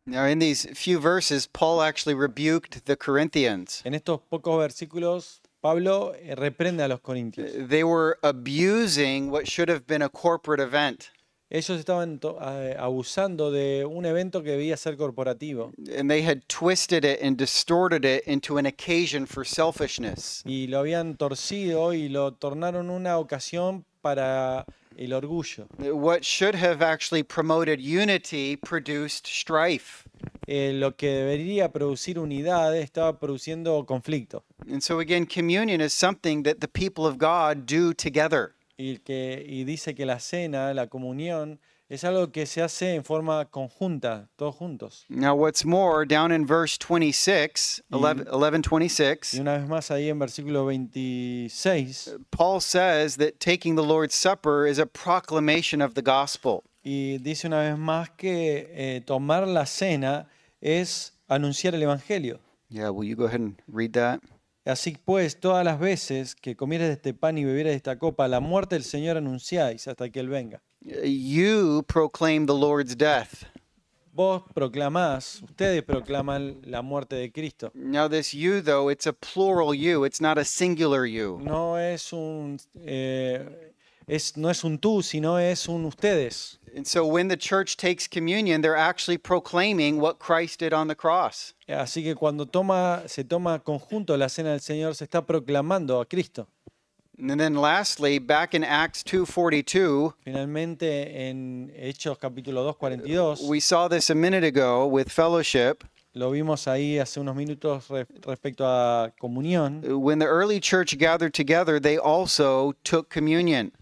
Now in these few verses, Paul actually rebuked the Corinthians. En estos pocos versículos, Pablo reprende a los corintios. They were abusing what should have been a corporate event. Ellos estaban abusando de un evento que debía ser corporativo And they had twisted it and distorted it into an occasion for selfishness. y lo habían torcido y lo tornaron una ocasión para el orgullo. What should have actually promoted unity produced strife. Lo que debería producir unidad estaba produciendo conflicto. And so again, communion is something that the people of God do together. Y dice que la cena, la comunión, es algo que se hace en forma conjunta, todos juntos. Now, what's more, down in verse 26, 11:26, Y una vez más ahí en versículo 26, Paul says that taking the Lord's Supper is a proclamation of the gospel. y dice una vez más que tomar la cena es anunciar el Evangelio. Yeah, will you go ahead and read that? Así pues, todas las veces que comieres de este pan y bebieres de esta copa, la muerte del Señor anunciáis hasta que Él venga. You proclaim the Lord's death. Vos proclamás, ustedes proclaman la muerte de Cristo. Now, this you, though, it's a plural you, it's not a singular you. No es no es un tú, sino es un ustedes. And so when the church takes communion, they're actually proclaiming what Christ did on the cross. Así que cuando se toma conjunto la cena del Señor, se está proclamando a Cristo. And then lastly, back in Acts 2:42, Finalmente, en Hechos capítulo 2, 42, we saw this a minute ago with fellowship. lo vimos ahí hace unos minutos respecto a comunión. When the early church gathered together, they also took communion.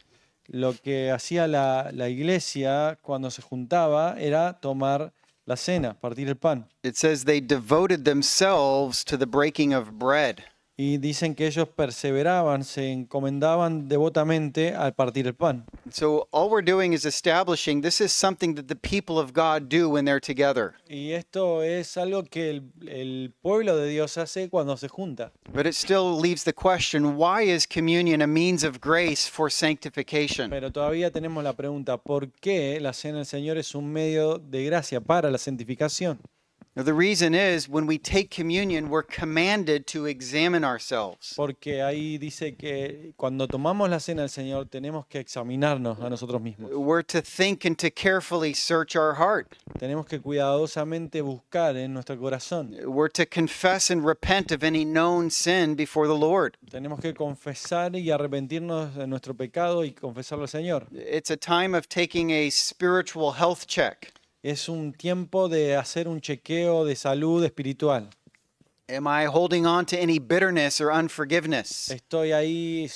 Lo que hacía la iglesia cuando se juntaba era tomar la cena, partir el pan. It says they devoted themselves to the breaking of bread. Y dicen que ellos perseveraban, se encomendaban devotamente al partir el pan. So all we're doing is establishing this is something that the people of God do when they're together. Y esto es algo que el pueblo de Dios hace cuando se junta. But it still leaves the question, why is communion a means of grace for sanctification? Pero todavía tenemos la pregunta, ¿por qué la cena del Señor es un medio de gracia para la santificación? Now, the reason is when we take communion, we're commanded to examine ourselves. Porque ahí dice que cuando tomamos la cena del Señor tenemos que examinarnos a nosotros mismos. We're to think and to carefully search our heart. Tenemos que cuidadosamente buscar en nuestro corazón. We're to confess and repent of any known sin before the Lord. Tenemos que confesar y arrepentirnos de nuestro pecado y confesarlo al Señor. It's a time of taking a spiritual health check. Es un tiempo de hacer un chequeo de salud espiritual. Am I holding on to any bitterness or unforgiveness? Estoy ahí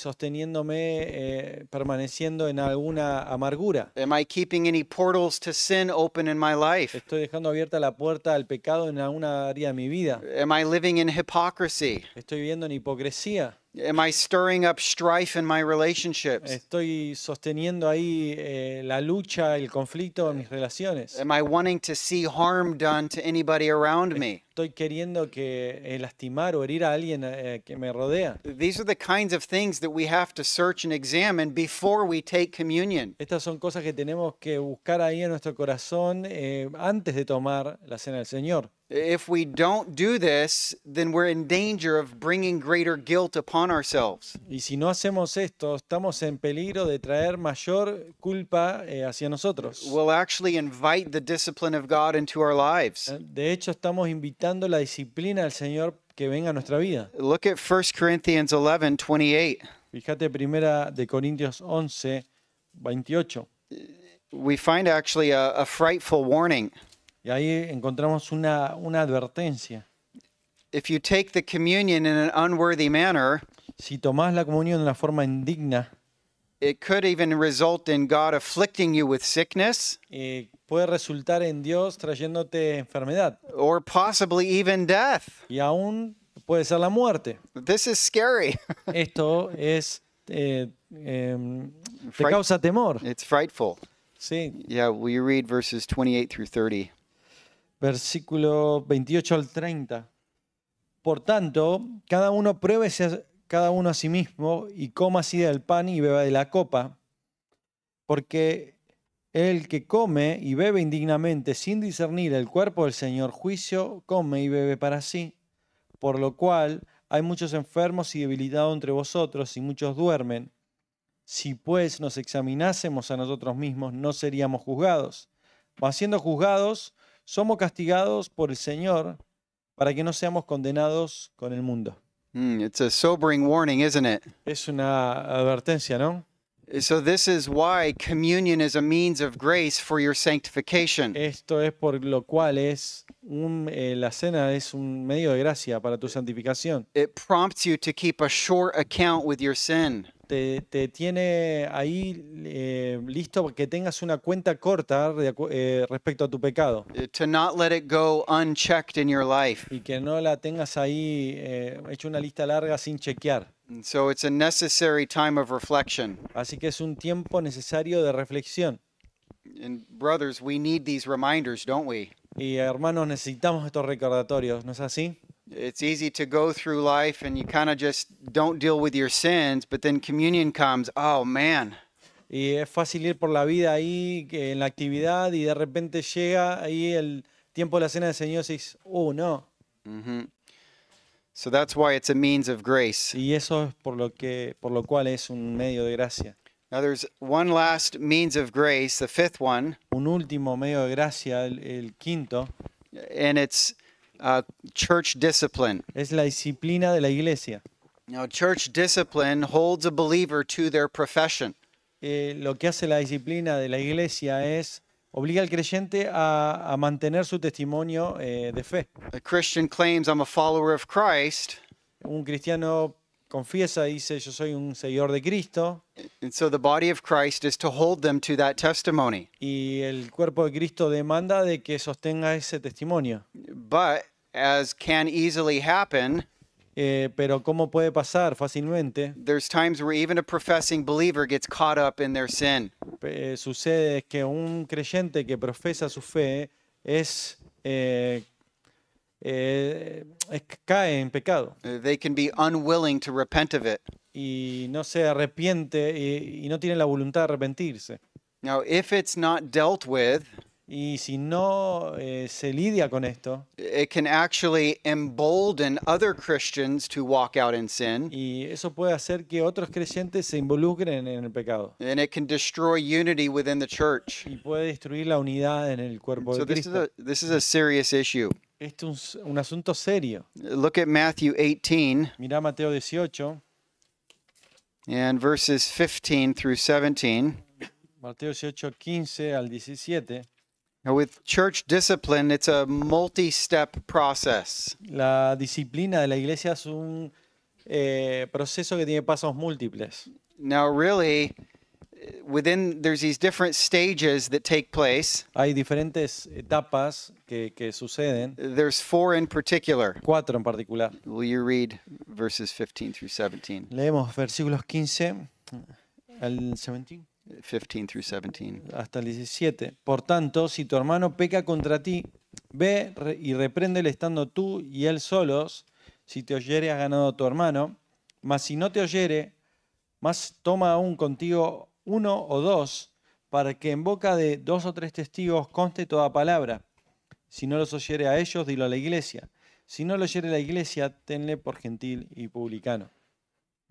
sosteniéndome, permaneciendo en alguna amargura. Am I keeping any portals to sin open in my life? Estoy dejando abierta la puerta al pecado en alguna área de mi vida. Am I living in hypocrisy? Estoy viviendo en hipocresía. Am I stirring up strife in my relationships? Estoy sosteniendo ahí la lucha, el conflicto en mis relaciones. Am I wanting to see harm done to anybody around me? Estoy queriendo que lastimar o herir a alguien que me rodea. These are the kinds of things that we have to search and examine before we take communion. Estas son cosas que tenemos que buscar ahí en nuestro corazón antes de tomar la cena del Señor. If we don't do this, then we're in danger of bringing greater guilt upon ourselves. Y si no hacemos esto, estamos en peligro de traer mayor culpa hacia nosotros. We'll actually invite the discipline of God into our lives. De hecho, estamos invitando la disciplina del Señor que venga a nuestra vida. Look at 1 Corinthians 11:28. Fíjate, primera de Corintios 11, 28. We find actually a frightful warning. Y ahí encontramos una advertencia. If you take the communion in an unworthy manner, Si tomás la comunión de una forma indigna, it could even result in God afflicting you with sickness puede resultar en Dios trayéndote enfermedad. or possibly even death. Y aún puede ser la muerte. This is scary. Esto es te Fright- causa temor. It's frightful. Sí. Yeah, will you read verses 28 through 30? Versículo 28 al 30. Por tanto, cada uno pruébese cada uno a sí mismo y coma así del pan y beba de la copa, porque el que come y bebe indignamente sin discernir el cuerpo del Señor, juicio come y bebe para sí, por lo cual hay muchos enfermos y debilitados entre vosotros, y muchos duermen. Si pues nos examinásemos a nosotros mismos, no seríamos juzgados. Mas siendo juzgados, somos castigados por el Señor para que no seamos condenados con el mundo. It's a sobering warning, isn't it? Es una advertencia, ¿no? So this is why communion is a means of grace for your sanctification. Esto es por lo cual la cena es un medio de gracia para tu santificación. It prompts you to keep a short account with your sin. Te tiene ahí listo para que tengas una cuenta corta respecto a tu pecado To not let it go unchecked in your life. y que no la tengas ahí hecho una lista larga sin chequear. And so it's a necessary time of reflection. Así que es un tiempo necesario de reflexión. And brothers, we need these reminders, don't we? Y hermanos, necesitamos estos recordatorios, ¿no es así? It's easy to go through life and you kind of just don't deal with your sins, but then communion comes, oh man. Y es fácil ir por la vida ahí en la actividad y de repente llega ahí el tiempo de la cena del Señor y dices, oh no. So that's why it's a means of grace. Y eso es por lo cual es un medio de gracia. Now there's one last means of grace, the fifth one, Un último medio de gracia, el quinto, and it's church discipline. es la disciplina de la iglesia. Now, church discipline holds a believer to their profession. Lo que hace la disciplina de la iglesia es obliga al creyente a mantener su testimonio de fe. A Christian claims, I'm a follower of Christ, Un cristiano confiesa y dice, yo soy un seguidor de Cristo, and so the body of Christ is to hold them to that testimony. y el cuerpo de Cristo demanda de que sostenga ese testimonio. But as can easily happen, Pero ¿cómo puede pasar fácilmente? there's times where even a professing believer gets caught up in their sin. Sucede que un creyente que profesa su fe cae en pecado They can be unwilling to repent of it. y no se arrepiente y no tiene la voluntad de arrepentirse. Now, if it's not dealt with, Y si no se lidia con esto, it can actually embolden other Christians to walk out in sin, y eso puede hacer que otros creyentes se involucren en el pecado and it can destroy unity within the church. y puede destruir la unidad en el cuerpo So de this is Cristo. this is a serious issue. Esto es un asunto serio. Look at Matthew 18 Mirá Mateo 18, and verses 15 through 17. Mateo 18, 15 al 17. Now, with church discipline, it's a multi-step process. La disciplina de la iglesia es un proceso que tiene pasos múltiples. Now, really, there's these different stages that take place. Hay diferentes etapas que suceden, There's 4 in particular. 4 en particular. Will you read verses 15 through 17? Leemos versículos 15 al 17 15 through 17. hasta el 17. Por tanto, si tu hermano peca contra ti, ve y repréndele estando tú y él solos. Si te oyere, has ganado a tu hermano. Mas si no te oyere, más toma aún contigo 1 o 2, para que en boca de 2 o 3 testigos conste toda palabra. Si no los oyere a ellos, dilo a la iglesia. Si no lo oyere la iglesia, tenle por gentil y publicano.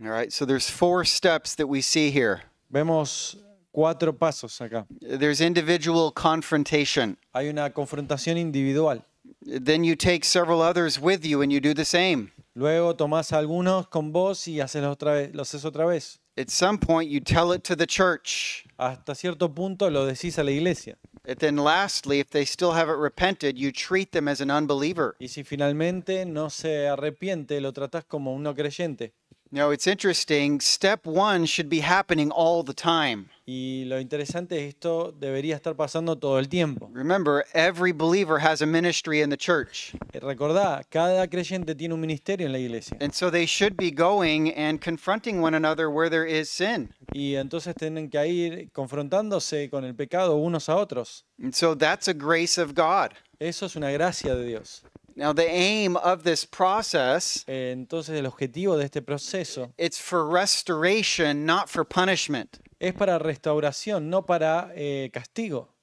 All right, so there's 4 steps that we see here. Vemos 4 pasos acá. There's individual confrontation. Hay una confrontación individual. Then you take several others with you and you do the same. Luego tomás a algunos con vos y lo haces otra vez. At some point, you tell it to the church. Hasta cierto punto lo decís a la iglesia. And then lastly, if they still haven't repented, you treat them as an unbeliever. Y si finalmente no se arrepiente, lo tratás como un no creyente. Now, it's interesting. Step 1 should be happening all the time. Y lo interesante es esto debería estar pasando todo el tiempo. Remember, every believer has a ministry in the church. Recordá, cada creyente tiene un ministerio en la iglesia. And so they should be going and confronting one another where there is sin. Y entonces tienen que ir confrontándose con el pecado unos a otros. And so that's a grace of God. Eso es una gracia de Dios. Now, the aim of this process, Entonces el objetivo de este proceso it's for restoration, not for punishment. es para restauración, no para castigo.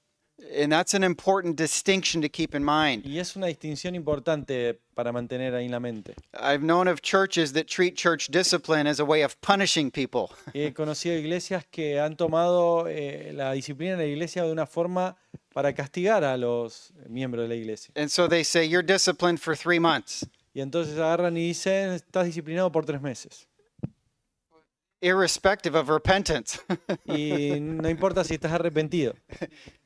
And that's an important distinction to keep in mind. Y es una distinción importante para mantener ahí en la mente. I've known of churches that treat church discipline as a way of punishing people. He conocido iglesias que han tomado la disciplina de la iglesia de una forma para castigar a los miembros de la iglesia. And so they say, you're disciplined for 3 months, Y entonces agarran y dicen, estás disciplinado por 3 meses. irrespective of repentance. Y no importa si estás arrepentido.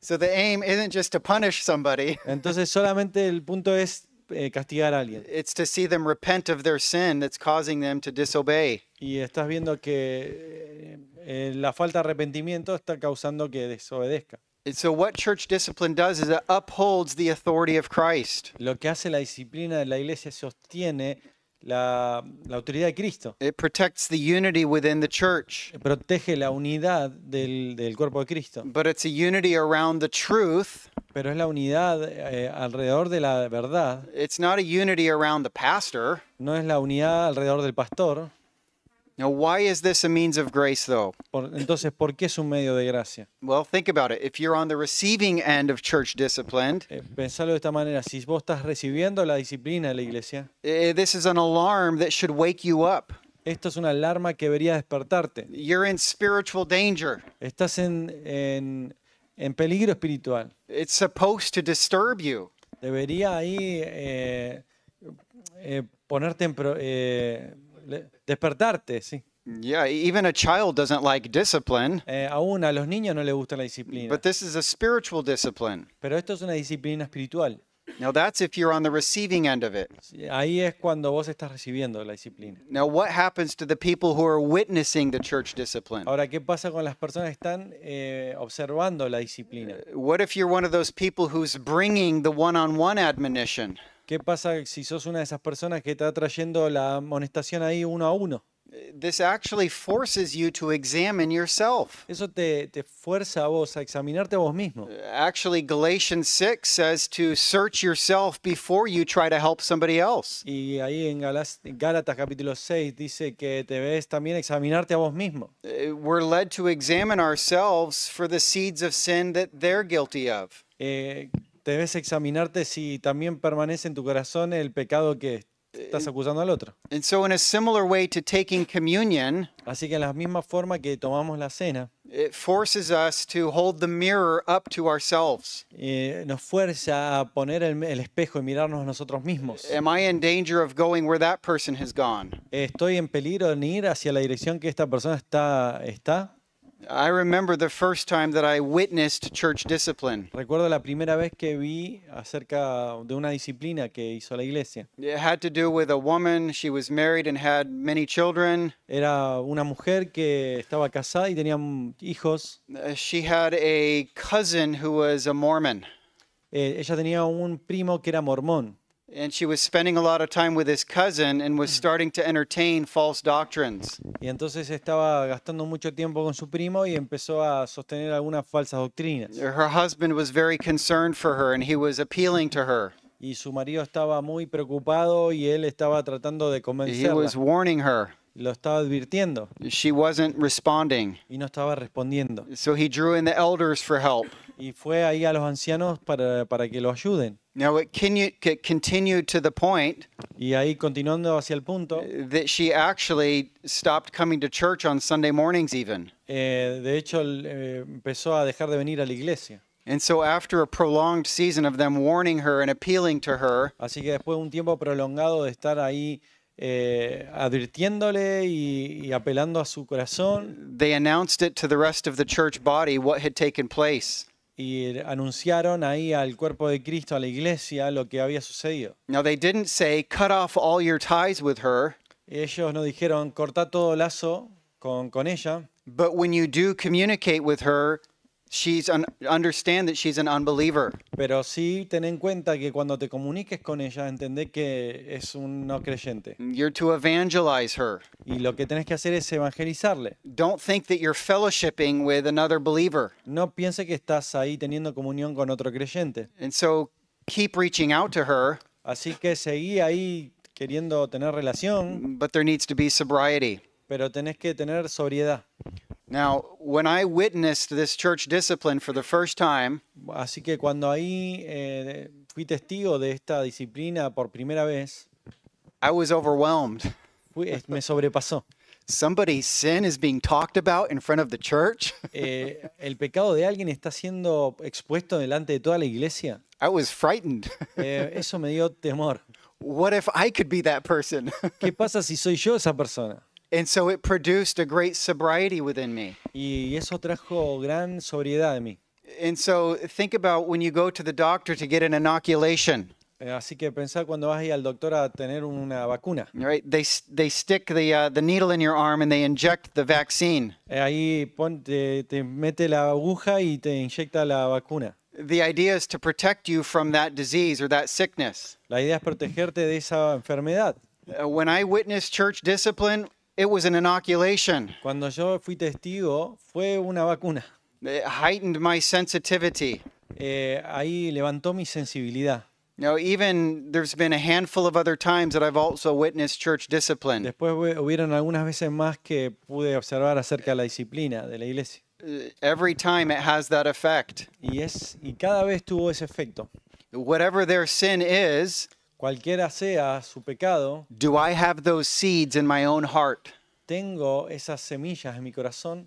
So the aim isn't just to punish somebody, Entonces solamente el punto es castigar a alguien. it's to see them repent of their sin that's causing them to disobey. Y estás viendo que la falta de arrepentimiento está causando que desobedezca. And so what church discipline does is it upholds the authority of Christ. Lo que hace la disciplina de la iglesia sostiene la autoridad de Cristo. It protects the unity within the church, Protege la unidad del cuerpo de Cristo. but it's a unity around the truth. Pero es la unidad alrededor de la verdad. It's not a unity around the pastor. No es la unidad alrededor del pastor. Now, why is this a means of grace, though? Entonces, ¿por qué es un medio de gracia? Well, think about it. If you're on the receiving end of church discipline, Pensarlo de esta manera. Si vos estás recibiendo la disciplina de la iglesia, this is an alarm that should wake you up. esto es una alarma que debería despertarte. You're in spiritual danger. Estás en peligro espiritual. It's supposed to disturb you. Debería ahí ponerte despertarte, sí. Yeah, even a child doesn't like discipline, Aún a los niños no les gusta la disciplina. but this is a spiritual discipline. Pero esto es una disciplina espiritual. Now, that's if you're on the receiving end of it. Ahí es cuando vos estás recibiendo la disciplina. Now, what happens to the people who are witnessing the church discipline? Ahora, ¿qué pasa con las personas que están observando la disciplina? What if you're one of those people who's bringing the one-on-one admonition? ¿Qué pasa si sos una de esas personas que está trayendo la amonestación ahí uno a uno? This actually forces you to examine yourself. Eso te fuerza a vos a examinarte a vos mismo. Actually, Galatians 6 says to search yourself before you try to help somebody else. Y ahí en Gálatas capítulo 6 dice que debes también examinarte a vos mismo. We're led to examine ourselves for the seeds of sin that they're guilty of. Debes examinarte si también permanece en tu corazón el pecado que estás acusando al otro. And so, in a similar way to taking communion, Así que en la misma forma que tomamos la cena, it forces us to hold the mirror up to ourselves. nos fuerza a poner el espejo y mirarnos a nosotros mismos. Am I in danger of going where that person has gone? ¿Estoy en peligro de ir hacia la dirección que esta persona está? I remember the first time that I witnessed church discipline. Recuerdo la primera vez que vi acerca de una disciplina que hizo la iglesia. It had to do with a woman. She was married and had many children. Era una mujer que estaba casada y tenía hijos. She had a cousin who was a Mormon. Ella tenía un primo que era mormón. And she was spending a lot of time with his cousin and was starting to entertain false doctrines. Y entonces estaba gastando mucho tiempo con su primo y empezó a sostener algunas falsas doctrinas. Her husband was very concerned for her and he was appealing to her. Y su marido estaba muy preocupado y él estaba tratando de He convencerla. was warning her. Lo estaba advirtiendo She wasn't responding. y no estaba respondiendo. So he drew in the elders for help. Y fue ahí a los ancianos para que lo ayuden. Now it continued to the point Y ahí continuando hacia el punto, that she actually stopped coming to church on Sunday mornings even. de hecho empezó a dejar de venir a la iglesia. And so after a prolonged season of them warning her and appealing to her, Así que después de un tiempo prolongado de estar ahí advirtiéndole y apelando a su corazón, they announced it to the rest of the church body what had taken place. y anunciaron ahí al cuerpo de Cristo, a la iglesia, lo que había sucedido. Now they didn't say cut off all your ties with her, Ellos no dijeron corta todo lazo con ella, but when you do communicate with her, understand that she's an unbeliever. pero sí ten en cuenta que cuando te comuniques con ella, entendé que es un no creyente. You're to evangelize her. Y lo que tenés que hacer es evangelizarle. Don't think that you're fellowshipping with another believer. No piense que estás ahí teniendo comunión con otro creyente. And so keep reaching out to her, Así que seguí ahí queriendo tener relación, but there needs to be sobriety. pero tenés que tener sobriedad. Now, when I witnessed this church discipline for the first time, Así que cuando ahí fui testigo de esta disciplina por primera vez, I was overwhelmed. me sobrepasó. Somebody's sin is being talked about in front of the church. El pecado de alguien está siendo expuesto delante de toda la iglesia. I was frightened. Eso me dio temor. What if I could be that person? ¿Qué pasa si soy yo esa persona? And so it produced a great sobriety within me. Y eso trajo gran sobriedad en mí. And so think about when you go to the doctor to get an inoculation, Así que pensá cuando vas a ir al doctor a tener una vacuna. right? They stick the needle in your arm and they inject the vaccine. Ahí te mete la aguja y te inyecta la vacuna. The idea is to protect you from that disease or that sickness. La idea es protegerte de esa enfermedad. When I witnessed church discipline, it was an inoculation. Cuando yo fui testigo, fue una vacuna. It heightened my sensitivity. Ahí levantó mi sensibilidad. Even there's been a handful of other times that I've also witnessed church discipline. Después hubieron algunas veces más que pude observar acerca de la disciplina de la iglesia. Every time it has that effect. Y cada vez tuvo ese efecto. Whatever their sin is, Cualquiera sea su pecado, do I have those seeds in my own heart? tengo esas semillas en mi corazón,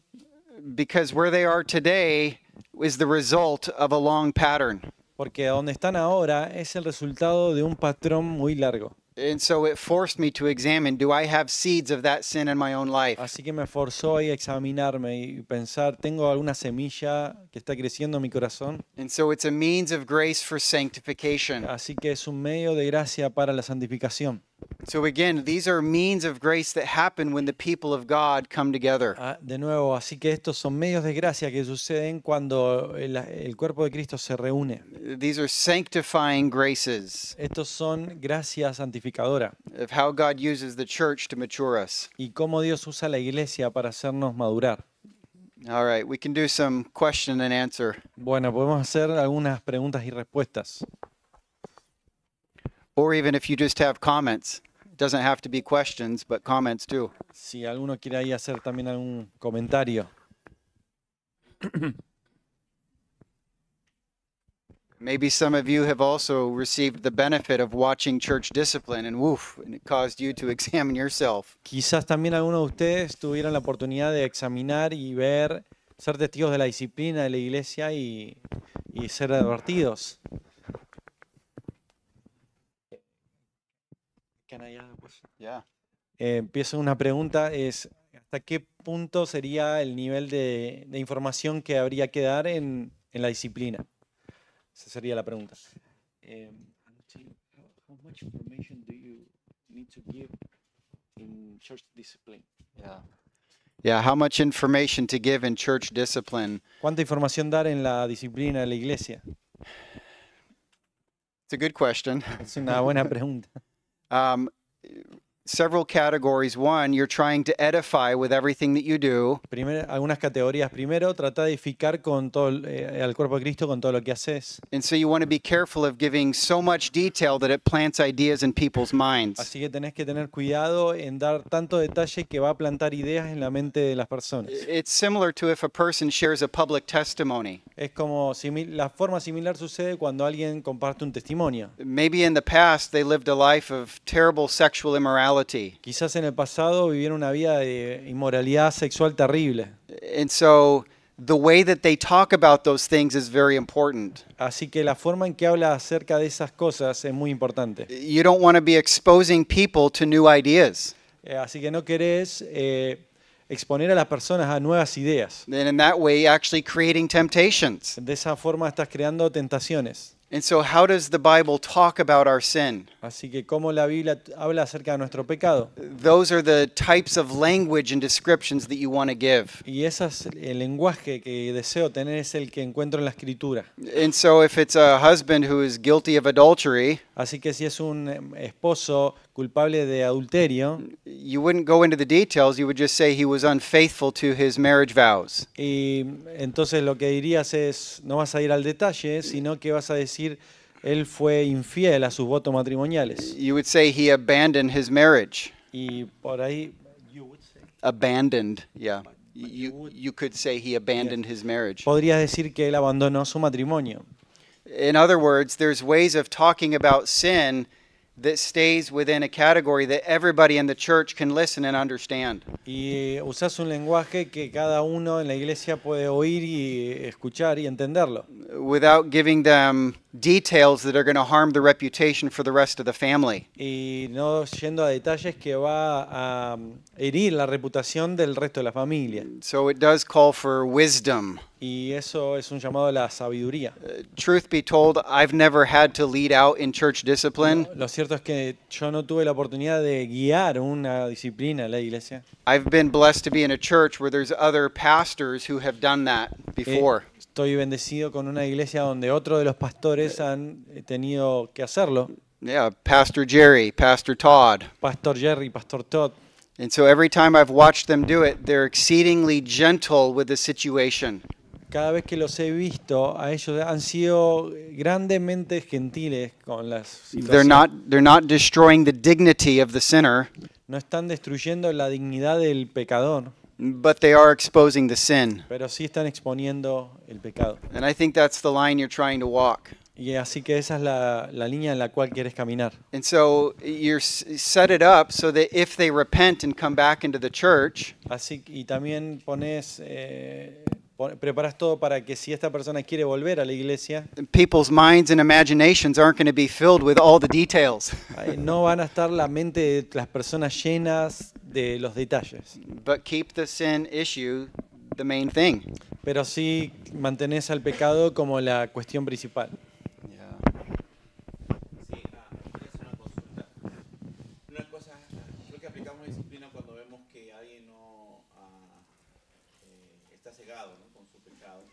Because where they are today is the result of a long pattern. porque donde están ahora es el resultado de un patrón muy largo. And so it forced me to examine, do I have seeds of that sin in my own life? Así que me forzó ahí a examinarme y pensar, ¿tengo alguna semilla que está creciendo en mi corazón? And so it's a means of grace for sanctification. Así que es un medio de gracia para la santificación. So again, these are means of grace that happen when the people of God come together. De nuevo, así que estos son medios de gracia que suceden cuando el cuerpo de Cristo se reúne. These are sanctifying graces Estos son gracia santificadora of how God uses the church to mature us. y cómo Dios usa la iglesia para hacernos madurar. All right, we can do some question and answer. Bueno, podemos hacer algunas preguntas y respuestas. Or even if you just have comments. It doesn't have to be questions, but comments too. Si alguno quiere ahí hacer también algún comentario. Maybe some of you have also received the benefit of watching church discipline and it caused you to examine yourself. Quizás también algunos de ustedes tuvieron la oportunidad de examinar y ver, ser testigos de la disciplina de la iglesia y ser advertidos. Yeah. Empiezo una pregunta, es ¿hasta qué punto sería el nivel de información que habría que dar en la disciplina? Esa sería la pregunta. How much information do you need to give in church discipline? Yeah, how much information to give in church discipline? ¿Cuánta información dar en la disciplina de la iglesia? It's a good question. Es una buena pregunta. Several categories. One, you're trying to edify with everything that you do. Algunas categorías. Primero, trata de edificar con todo al cuerpo de Cristo con todo lo que haces. And so you want to be careful of giving so much detail that it plants ideas in people's minds. Así que tenés que tener cuidado en dar tanto detalle que va a plantar ideas en la mente de las personas. It's similar to if a person shares a public testimony. Es como la forma similar sucede cuando alguien comparte un testimonio. Maybe in the past they lived a life of terrible sexual immorality. Quizás en el pasado vivieron una vida de inmoralidad sexual terrible. And so the way that they talk about those things is very important. Así que la forma en que habla acerca de esas cosas es muy importante. You don't want to be exposing people to new ideas. Así que no querés exponer a las personas a nuevas ideas. And in that way, actually creating temptations. De esa forma estás creando tentaciones. And so how does the Bible talk about our sin? Así que cómo la Biblia habla acerca de nuestro pecado. Those are the types of language and descriptions that you want to give. Y el lenguaje que deseo tener es el que encuentro en la Escritura. And so if it's a husband who is guilty of adultery, Así que si es un esposo culpable de adulterio, you wouldn't go into the details, you would just say he was unfaithful to his marriage vows. y entonces lo que dirías es, no vas a ir al detalle, sino que vas a decir, él fue infiel a sus votos matrimoniales. You would say he abandoned his marriage. Y por ahí, Abandoned, yeah. You could say he abandoned his marriage. Podrías decir que él abandonó su matrimonio. In other words, there's ways of talking about sin that stays within a category that everybody in the church can listen and understand. Y usás un lenguaje que cada uno en la iglesia puede oír y escuchar y entenderlo, Without giving them details that are going to harm the reputation for the rest of the family. y no yendo a detalles que va a herir la reputación del resto de la familia. So it does call for wisdom. Y eso es un llamado a la sabiduría. Truth be told, I've never had to lead out in church discipline. Lo cierto es que yo no tuve la oportunidad de guiar una disciplina en la iglesia. I've been blessed to be in a church where there's other pastors who have done that before. Estoy bendecido con una iglesia donde otros de los pastores han tenido que hacerlo. Yeah, Pastor Jerry, Pastor Todd. Pastor Jerry, Pastor Todd. And so every time I've watched them do it, they're exceedingly gentle with the situation. Cada vez que los he visto, a ellos han sido grandemente gentiles con las They're situaciones. not destroying the dignity of the sinner, No están destruyendo la dignidad del pecador, but they are exposing the sin. pero sí están exponiendo el pecado. And I think that's the line you're trying to walk. Y así que esa es la línea en la cual quieres caminar. And so you're set it up so that if they repent and come back into the church, Y también preparas todo para que si esta persona quiere volver a la iglesia, people's minds and imaginations aren't going to be filled with all the details, no van a estar la mente de las personas llenas de los detalles, but keep the sin issue the main thing. pero sí mantenés al pecado como la cuestión principal. Sí, es una consulta. Una cosa, creo que aplicamos disciplina cuando vemos que alguien no está cegado, ¿no?, con su pecado.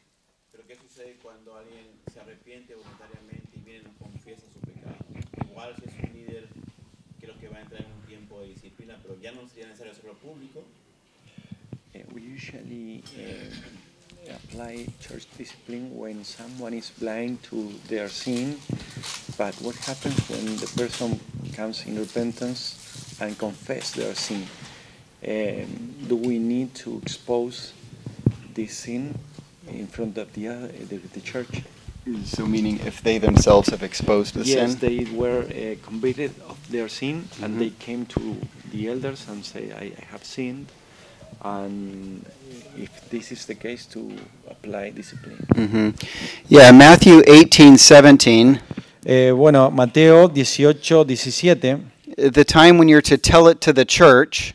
Pero ¿qué sucede cuando alguien se arrepiente voluntariamente y viene y nos confiesa su pecado? Igual si es un líder, creo que va a entrar en un tiempo de disciplina, pero ya no sería necesario hacerlo público. We usually apply church discipline when someone is blind to their sin, but what happens when the person comes in repentance and confess their sin? Do we need to expose this sin in front of the church? So meaning if they themselves have exposed the Yes, sin? they were convicted of their sin, and Mhm. they came to the elders and say, I have sinned, and if this is the case, to apply discipline. Mm-hmm. Yeah, Matthew 18:17. Bueno, Mateo 18:17, The time when you're to tell it to the church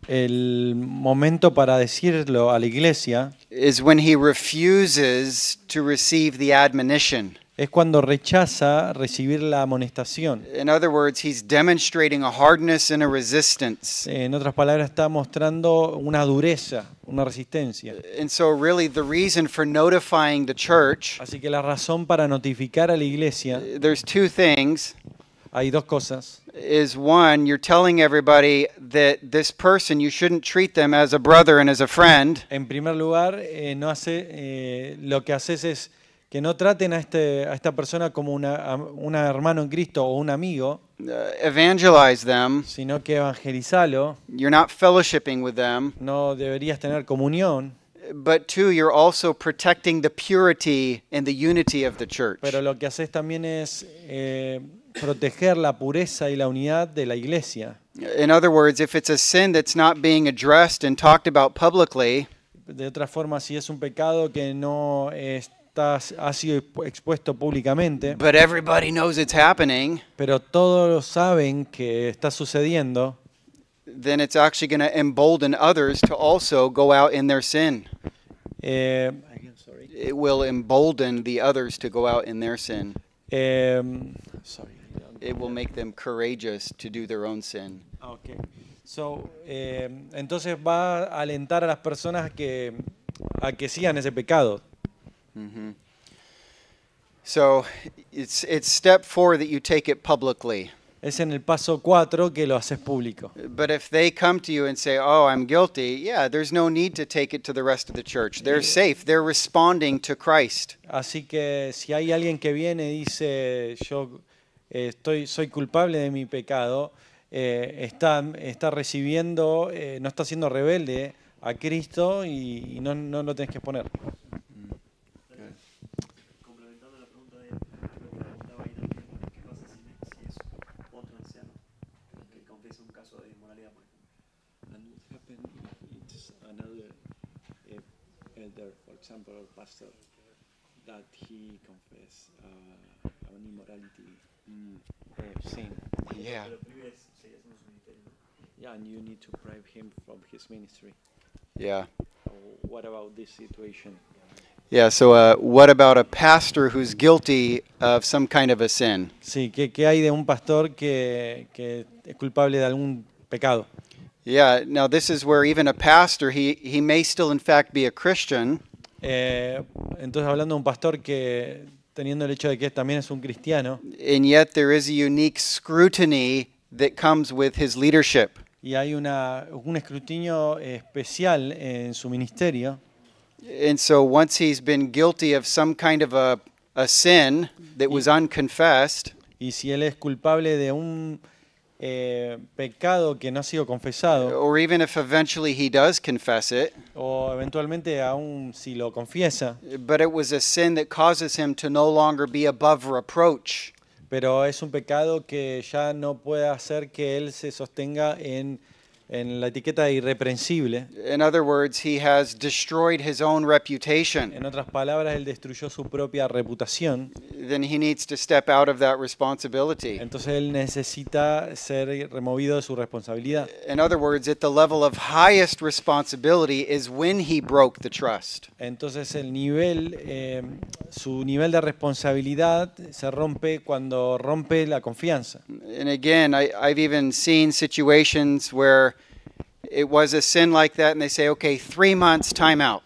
el momento para decirlo a la iglesia is when he refuses to receive the admonition. es cuando rechaza recibir la amonestación. In other words, he's demonstrating a hardness and a resistance. En otras palabras, está mostrando una dureza, una resistencia. And so really the reason for notifying the church, Así que la razón para notificar a la iglesia, there's two things. hay dos cosas. Is one, you're telling everybody that this person, you shouldn't treat them as a brother and as a friend. En primer lugar, lo que haces es que no traten a esta persona como un hermano en Cristo o un amigo, Evangelize them. sino que evangelizalo. You're not fellowshipping with them. No deberías tener comunión, But two, you're also protecting the purity and the unity of the church. pero lo que haces también es proteger la pureza y la unidad de la iglesia. In other words, if it's a sin that's not being addressed and talked about publicly, De otra forma, si es un pecado que no ha sido expuesto públicamente, but everybody knows it's happening, pero todos saben que está sucediendo, then it's actually going to embolden others to also go out in their sin. It will embolden the others to go out in their sin. It will make them courageous to do their own sin. Okay. Entonces va a alentar a las personas a que sigan ese pecado. Mhm. So it's step 4 that you take it publicly. Es en el paso 4 que lo haces público. But if they come to you and say, "Oh, I'm guilty," yeah, there's no need to take it to the rest of the church. They're safe. They're responding to Christ. Así que si hay alguien que viene y dice, yo soy culpable de mi pecado, está recibiendo, no está siendo rebelde a Cristo y no lo tenés que exponer. Complementando la pregunta de lo que preguntaba ahí también, ¿qué pasa si es otro anciano que confiesa un caso de inmoralidad, por ejemplo? And what happens if it's another elder, for example, or pastor, that he confess an immorality? Sí. Yeah. Pero prohíbe seguir haciendo su ministerio, ¿no? Yeah, and you need to bribe him from his ministry. Yeah. What about this situation? Yeah, so what about a pastor who's guilty of some kind of a sin? Sí, ¿qué hay de un pastor que es culpable de algún pecado? Yeah, now this is where even a pastor, he may still in fact be a Christian, Entonces hablando de un pastor que teniendo el hecho de que también es un cristiano and yet there is a unique scrutiny that comes with his leadership. y hay un escrutinio especial en su ministerio, And so once he's been guilty of some kind of a sin that was unconfessed, y si él es culpable de un pecado que no ha sido confesado, or even if eventually he does confess it, o eventualmente aún si lo confiesa, but it was a sin that causes him to no longer be above reproach. pero es un pecado que ya no puede hacer que él se sostenga en la etiqueta de irreprensible. In other words, he has destroyed his own reputation. En otras palabras, él destruyó su propia reputación. Then he needs to step out of that responsibility. Entonces él necesita ser removido de su responsabilidad. In other words, at the level of highest responsibility is when he broke the trust. Entonces su nivel de responsabilidad se rompe cuando rompe la confianza. And again, I've even seen situations where it was a sin like that and they say, okay, 3 months, time out.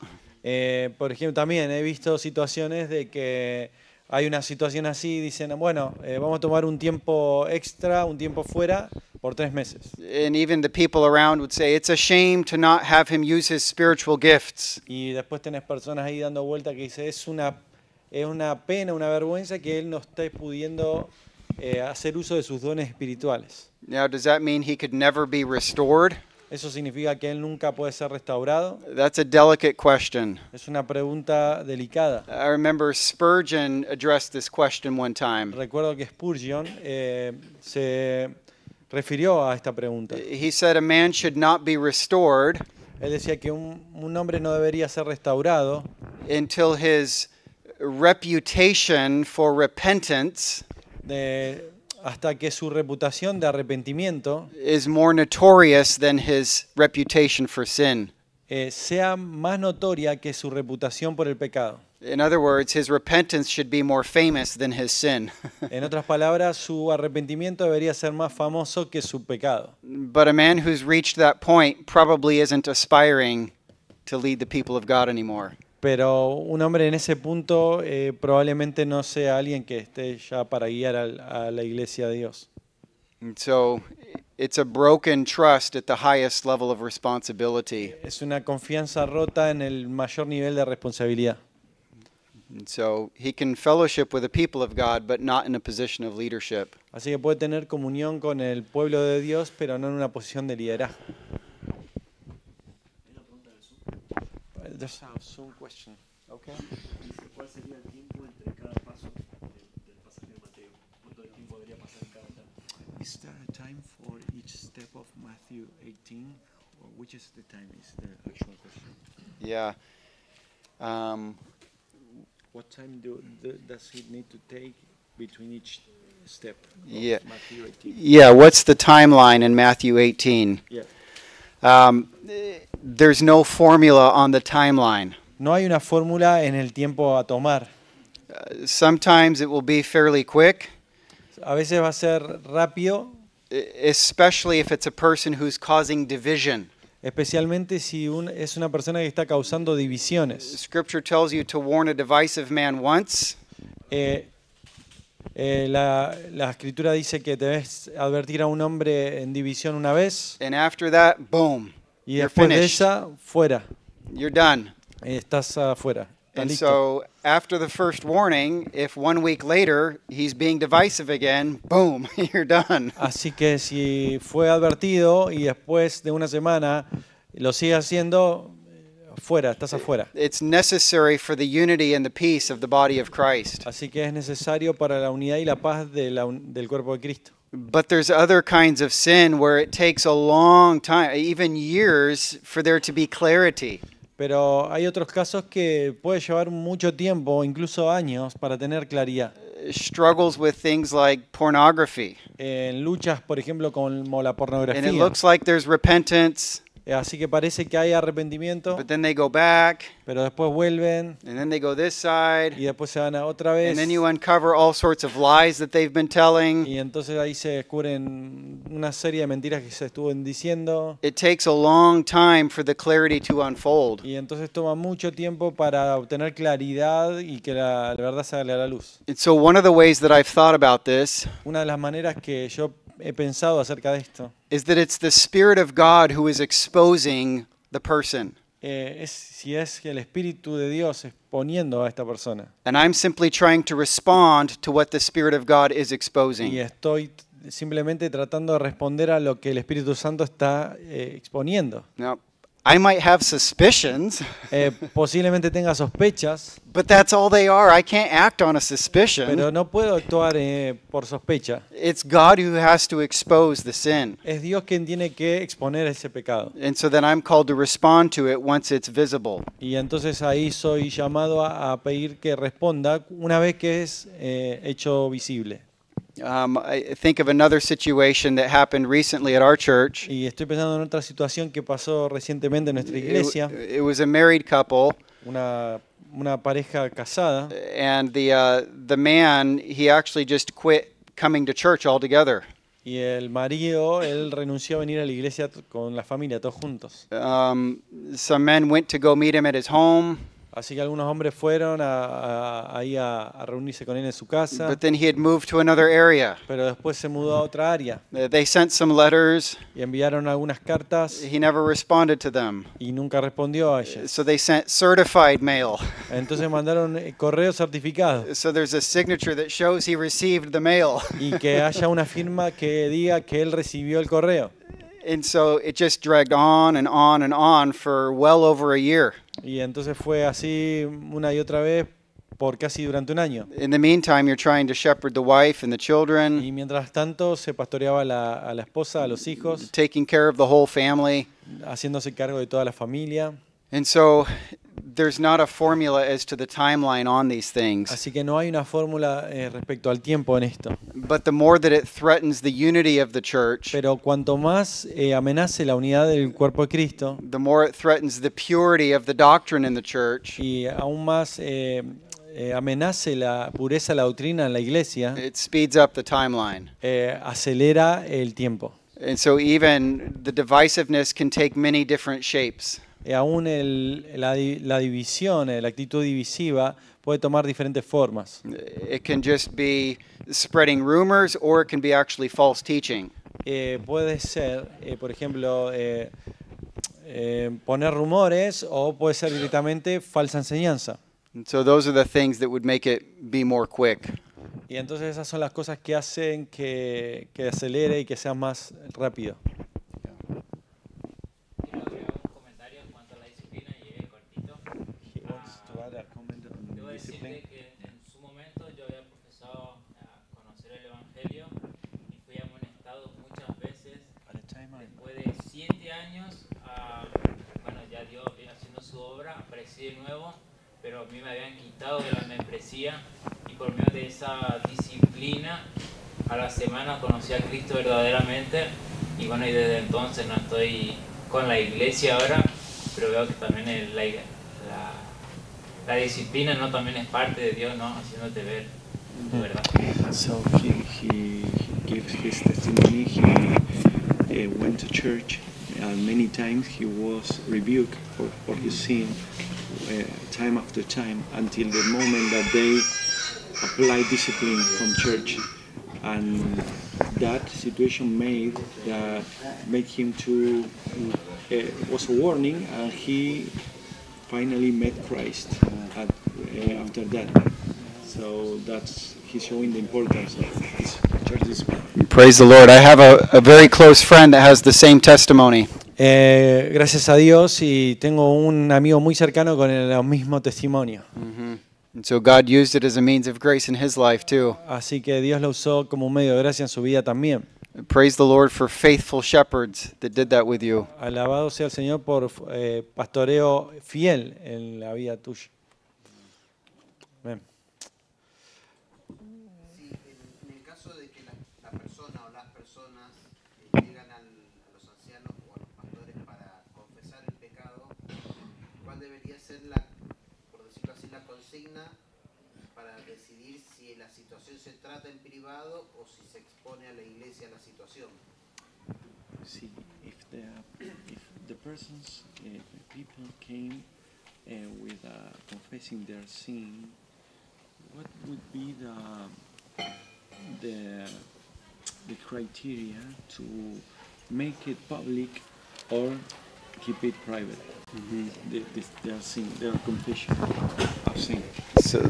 Por ejemplo, también he visto situaciones de que hay una situación así y dicen, bueno, vamos a tomar un tiempo extra, un tiempo fuera por 3 meses. And even the people around would say, it's a shame to not have him use his spiritual gifts. Y después tenés personas ahí dando vuelta que dicen, es una pena, una vergüenza que él no esté pudiendo hacer uso de sus dones espirituales. Now, does that mean he could never be restored? ¿Eso significa que él nunca puede ser restaurado? That's a delicate question. Es una pregunta delicada. I remember Spurgeon addressed this question one time. Recuerdo que Spurgeon se refirió a esta pregunta. He said a man should not be restored Él decía que un hombre no debería ser restaurado until his reputation for repentance hasta que su reputación de arrepentimiento is more notorious than his reputation for sin. sea más notoria que su reputación por el pecado. In other words, his repentance should be more famous than his sin. En otras palabras, su arrepentimiento debería ser más famoso que su pecado. But a man who's reached that point probably isn't aspiring to lead the people of God anymore. Pero un hombre en ese punto probablemente no sea alguien que esté ya para guiar a la iglesia de Dios. And so it's a broken trust at the highest level of responsibility. Es una confianza rota en el mayor nivel de responsabilidad. And so he can fellowship with the people of God, but not in a position of leadership. Así que puede tener comunión con el pueblo de Dios, pero no en una posición de liderazgo. There's a Zoom question. Okay. Dice, ¿cuál sería el tiempo entre cada paso del pasaje de Mateo? ¿Cuánto tiempo debería pasar en cada etapa? Is there a time for each step of Matthew 18? Or which is the time is the actual question? Yeah. What time does he need to take between each step of Yeah. Matthew 18? Yeah, what's the timeline in Matthew 18? Yeah. There's no formula on the timeline. No hay una fórmula en el tiempo a tomar. Sometimes it will be fairly quick, A veces va a ser rápido, especially if it's a person who's causing division. especialmente si es una persona que está causando divisiones. Scripture tells you to warn a divisive man once, La escritura dice que debes advertir a un hombre en división una vez and after that, boom, y you're después de finished. esa, fuera. You're done. Estás afuera. Estás And listo. so after the first warning, if 1 week later he's being divisive again, boom, you're done. Así que si fue advertido y después de una semana lo sigue haciendo fuera, estás afuera. It's necessary for the unity and the peace of the body of Christ. Así que es necesario para la unidad y la paz del cuerpo de Cristo. But there's other kinds of sin where it takes a long time, even years, for there to be clarity. Pero hay otros casos que puede llevar mucho tiempo, incluso años, para tener claridad. Struggles with things like pornography. En luchas, por ejemplo, como la And it pornografía. looks like there's repentance, Así que parece que hay arrepentimiento, but then they go back, pero después vuelven and then they go this side, y después se van a otra and vez. then you uncover all sorts of lies that they've been telling. Y entonces ahí se descubren una serie de mentiras que se estuvieron diciendo. It takes a long time for the clarity to unfold. Y entonces toma mucho tiempo para obtener claridad y que la verdad salga a la luz. And so one of the ways that I've thought about this Una de las maneras que yo he pensado acerca de esto is that it's the Spirit of God who is exposing the person. es si es que el Espíritu de Dios exponiendo a esta persona. And I'm simply trying to respond to what the Spirit of God is Y exposing. estoy simplemente tratando de responder a lo que el Espíritu Santo está exponiendo. Now, I might have suspicions, Posiblemente tenga sospechas, but that's all they are. I can't act on a suspicion. pero no puedo actuar por sospecha. It's God who has to expose the sin. Es Dios quien tiene que exponer ese pecado. And so then I'm called to respond to it once it's visible. Y entonces ahí soy llamado a pedir que responda una vez que es hecho visible. I think of another situation that happened recently at our church. Y estoy pensando en otra situación que pasó recientemente en nuestra It, iglesia. it was a married couple, Una pareja casada. and the man, he actually just quit coming to church altogether. Y el marido, él renunció a venir a la iglesia con la familia, todos juntos. Some men went to go meet him at his home, Así que algunos hombres fueron ahí a reunirse con él en su casa, but then he had moved to another area. pero después se mudó a otra área They sent some letters. y enviaron algunas cartas He never responded to them. y nunca respondió a ellas. So they sent certified mail. Entonces mandaron correo certificado So there's a signature that shows he received the mail. y que haya una firma que diga que él recibió el correo. And so it just dragged on and on and on for well over a year. Y entonces fue así una y otra vez por casi durante un año. In the meantime, you're trying to shepherd the wife and the children, Y mientras tanto se pastoreaba a la esposa, a los hijos, taking care of the whole family. haciéndose cargo de toda la familia. And so there's not a formula as to the timeline on these things. Así que no hay una fórmula respecto al tiempo en esto. But the more that it threatens the unity of the church, Pero cuanto más amenace la unidad del cuerpo de Cristo the more it threatens the purity of the doctrine in the church, y aún más amenace la pureza de la doctrina en la iglesia, it speeds up the timeline. acelera el tiempo. And so even the divisiveness can take many different shapes. Aún la división, la actitud divisiva puede tomar diferentes formas. It can just be spreading rumors, or it can be actually false teaching. Puede ser, por ejemplo, poner rumores o puede ser directamente falsa enseñanza. And so those are the things that would make it be more quick. Y entonces esas son las cosas que hacen que acelere y que sea más rápido. Quiero agregar un comentario en cuanto a la disciplina y llegué cortito. Debo decirte que en su momento yo había profesado a conocer el Evangelio y fui amonestado muchas veces. Después de 7 años, bueno, ya Dios viene haciendo su obra, aparecí de nuevo, pero a mí me habían quitado de la membresía y por medio de esa disciplina a la semana conocí a Cristo verdaderamente y bueno, y desde entonces no estoy con la iglesia ahora, pero veo que también la disciplina no también es parte de Dios, ¿no? Haciéndote ver tu verdad. So he gives his testimony. He went to church, and many times he was rebuked for his sin, time after time, until the moment that they applied discipline from church, and that situation made him to was a warning, and he finally met Christ after that. So he's showing the importance of his church discipline. Praise the Lord. I have a very close friend that has the same testimony. Gracias a Dios, y tengo un amigo muy cercano con el mismo testimonio. And so God used it as a means of grace in his life too. Así que Dios lo usó como un medio de gracia en su vida también. Praise the Lord for faithful shepherds that did that with you. Alabado sea el Señor por pastoreo fiel en la vida tuya. Amén. Sí, en el caso de que la persona o las personas llegan a los ancianos o a los pastores para confesar el pecado, ¿cuál debería ser por decirlo así, la consigna para decidir si la situación se trata en privado o si se expone a la iglesia a la situación? See, if the persons, people came with confessing their sin, what would be the criteria to make it public or keep it private? Their sin, their confession of sin.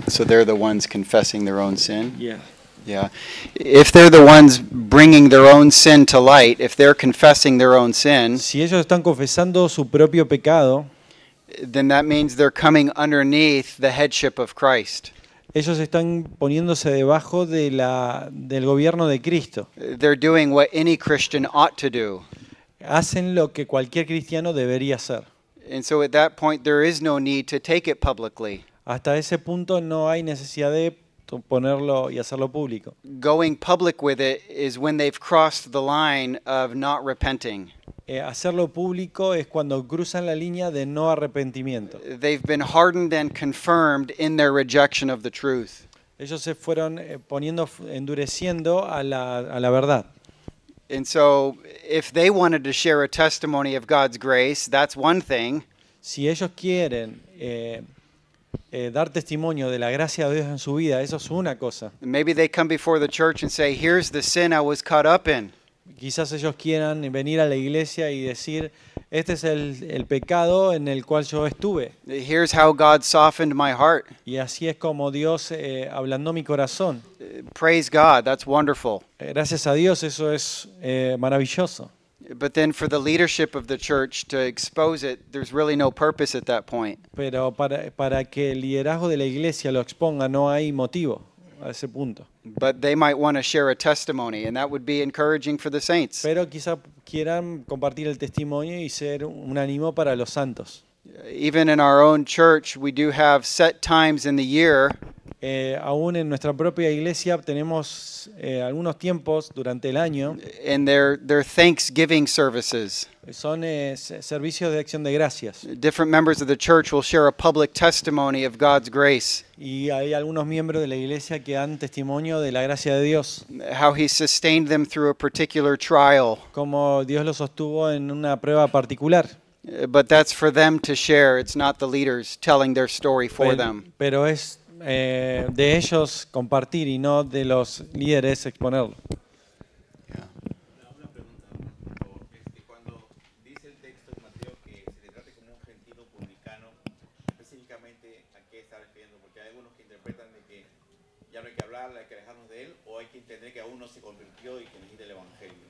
So they're the ones confessing their own sin? Yeah. Yeah. If they're the ones bringing their own sin to light, if they're confessing their own sin, Si ellos están confesando su propio pecado, then that means they're coming underneath the headship of Christ. ellos están poniéndose debajo del gobierno de Cristo. They're doing what any Christian ought to do. Hacen lo que cualquier cristiano debería hacer. And so at that point, there is no need to take it publicly. Hasta ese punto no hay necesidad de ponerlo y hacerlo público. Going public with it is when they've crossed the line of not repenting. Hacerlo público es cuando cruzan la línea de no arrepentimiento. They've been hardened and confirmed in their rejection of the truth. Ellos se fueron endureciendo a la verdad. And so if they wanted to share a testimony of God's grace, that's one thing. Si ellos quieren dar testimonio de la gracia de Dios en su vida, eso es una cosa. Maybe they come before the church and say, here's the sin I was caught up in. Quizás ellos quieran venir a la iglesia y decir, este es el pecado en el cual yo estuve. Here's how God softened my heart. Y así es como Dios ablandó mi corazón. Praise God, that's wonderful. Gracias a Dios, eso es maravilloso. But then for the leadership of the church to expose it, there's really no purpose at that point. Pero para que el liderazgo de la iglesia lo exponga no hay motivo a ese punto. But they might want to share a testimony, and that would be encouraging for the saints. Pero quizá quieran compartir el testimonio y ser un ánimo para los santos. Even in our own church, we do have set times in the year Aún en nuestra propia iglesia tenemos algunos tiempos durante el año. and their Thanksgiving services. Son servicios de acción de gracias. Different members of the church will share a public testimony of God's grace, Y hay algunos miembros de la iglesia que dan testimonio de la gracia de Dios. how He sustained them through a particular trial. Como Dios los sostuvo en una prueba particular. But that's for them to share. It's not the leaders telling their story for them. Pero es de ellos compartir y no de los líderes exponerlo. Una pregunta, por favor. Cuando dice el texto en Mateo que se le trate como un gentil o publicano, específicamente ¿a qué está refiriendo? Porque hay algunos que interpretan de que ya no hay que hablarle, hay que alejarnos de él, o hay que entender que aún no se convirtió y que necesita el evangelio.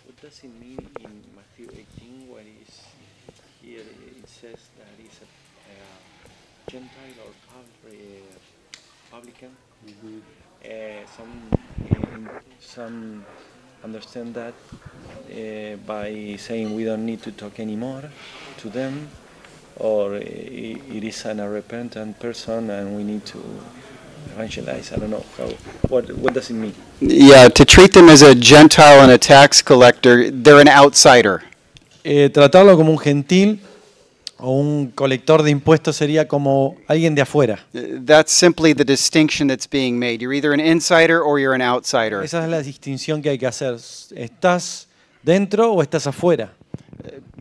What does it mean in Matthew 18 when here it says that it's a Gentile or publican? Some understand that by saying we don't need to talk anymore to them, or it is an unrepentant person and we need to evangelize. I don't know what does it mean? Yeah, to treat them as a Gentile and a tax collector, they're an outsider. Tratarlo como un gentil o un colector de impuestos sería como alguien de afuera. That's simply the distinction that's being made. You're either an insider or you're an outsider. Esa es la distinción que hay que hacer. ¿Estás dentro o estás afuera?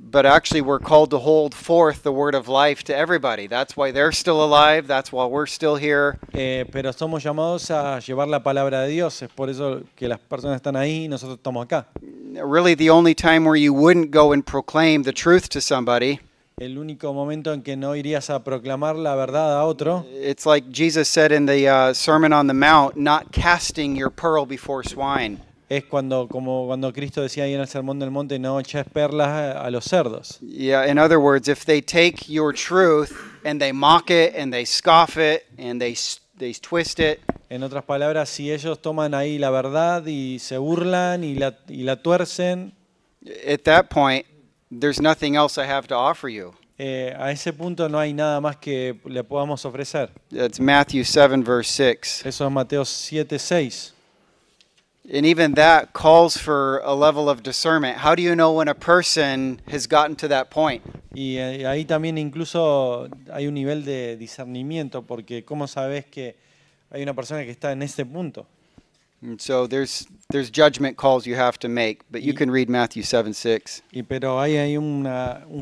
But actually, we're called to hold forth the word of life to everybody. That's why they're still alive. That's why we're still here. Pero somos llamados a llevar la palabra de Dios. Es por eso que las personas están ahí y nosotros estamos acá. Really, the only time where you wouldn't go and proclaim the truth to somebody, El único momento en que no irías a proclamar la verdad a otro, it's like Jesus said in the Sermon on the Mount, not casting your pearl before swine. Es como cuando Cristo decía ahí en el Sermón del Monte, no eches perlas a los cerdos. Yeah, in other words, if they take your truth and they mock it and they scoff it and they twist it, En otras palabras, si ellos toman ahí la verdad y se burlan y la tuercen, at that point, there's nothing else I have to offer you. a ese punto no hay nada más que le podamos ofrecer. That's Matthew 7, verse 6. Eso es Mateo 7:6. And even that calls for a level of discernment. How do you know when a person has gotten to that point? Y ahí también incluso hay un nivel de discernimiento, porque ¿cómo sabes que hay una persona que está en ese punto? And so there's judgment calls you have to make, but you can read Matthew 7, 6. Pero ahí hay un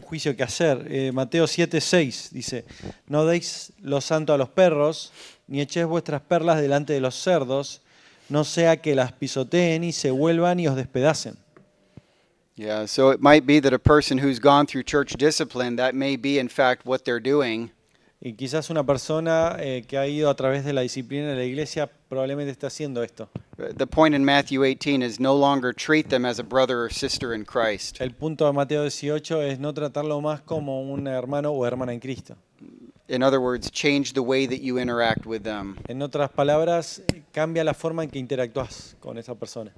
juicio que hacer. Mateo 7:6 dice, no deis lo santo a los perros, ni echéis vuestras perlas delante de los cerdos, no sea que las pisoteen y se vuelvan y os despedacen. Yeah, so it might be that a person who's gone through church discipline, that may be in fact what they're doing. Y quizás una persona que ha ido a través de la disciplina de la iglesia probablemente está haciendo esto. The point in Matthew 18 is no longer treat them as a brother or sister in Christ. El punto de Mateo 18 es no tratarlo más como un hermano o hermana en Cristo. In other words, change the way that you interact with them. En otras palabras, cambia la forma en que interactúas con esa persona.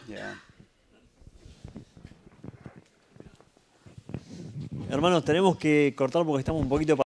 Yeah. Hermanos, tenemos que cortar porque estamos un poquito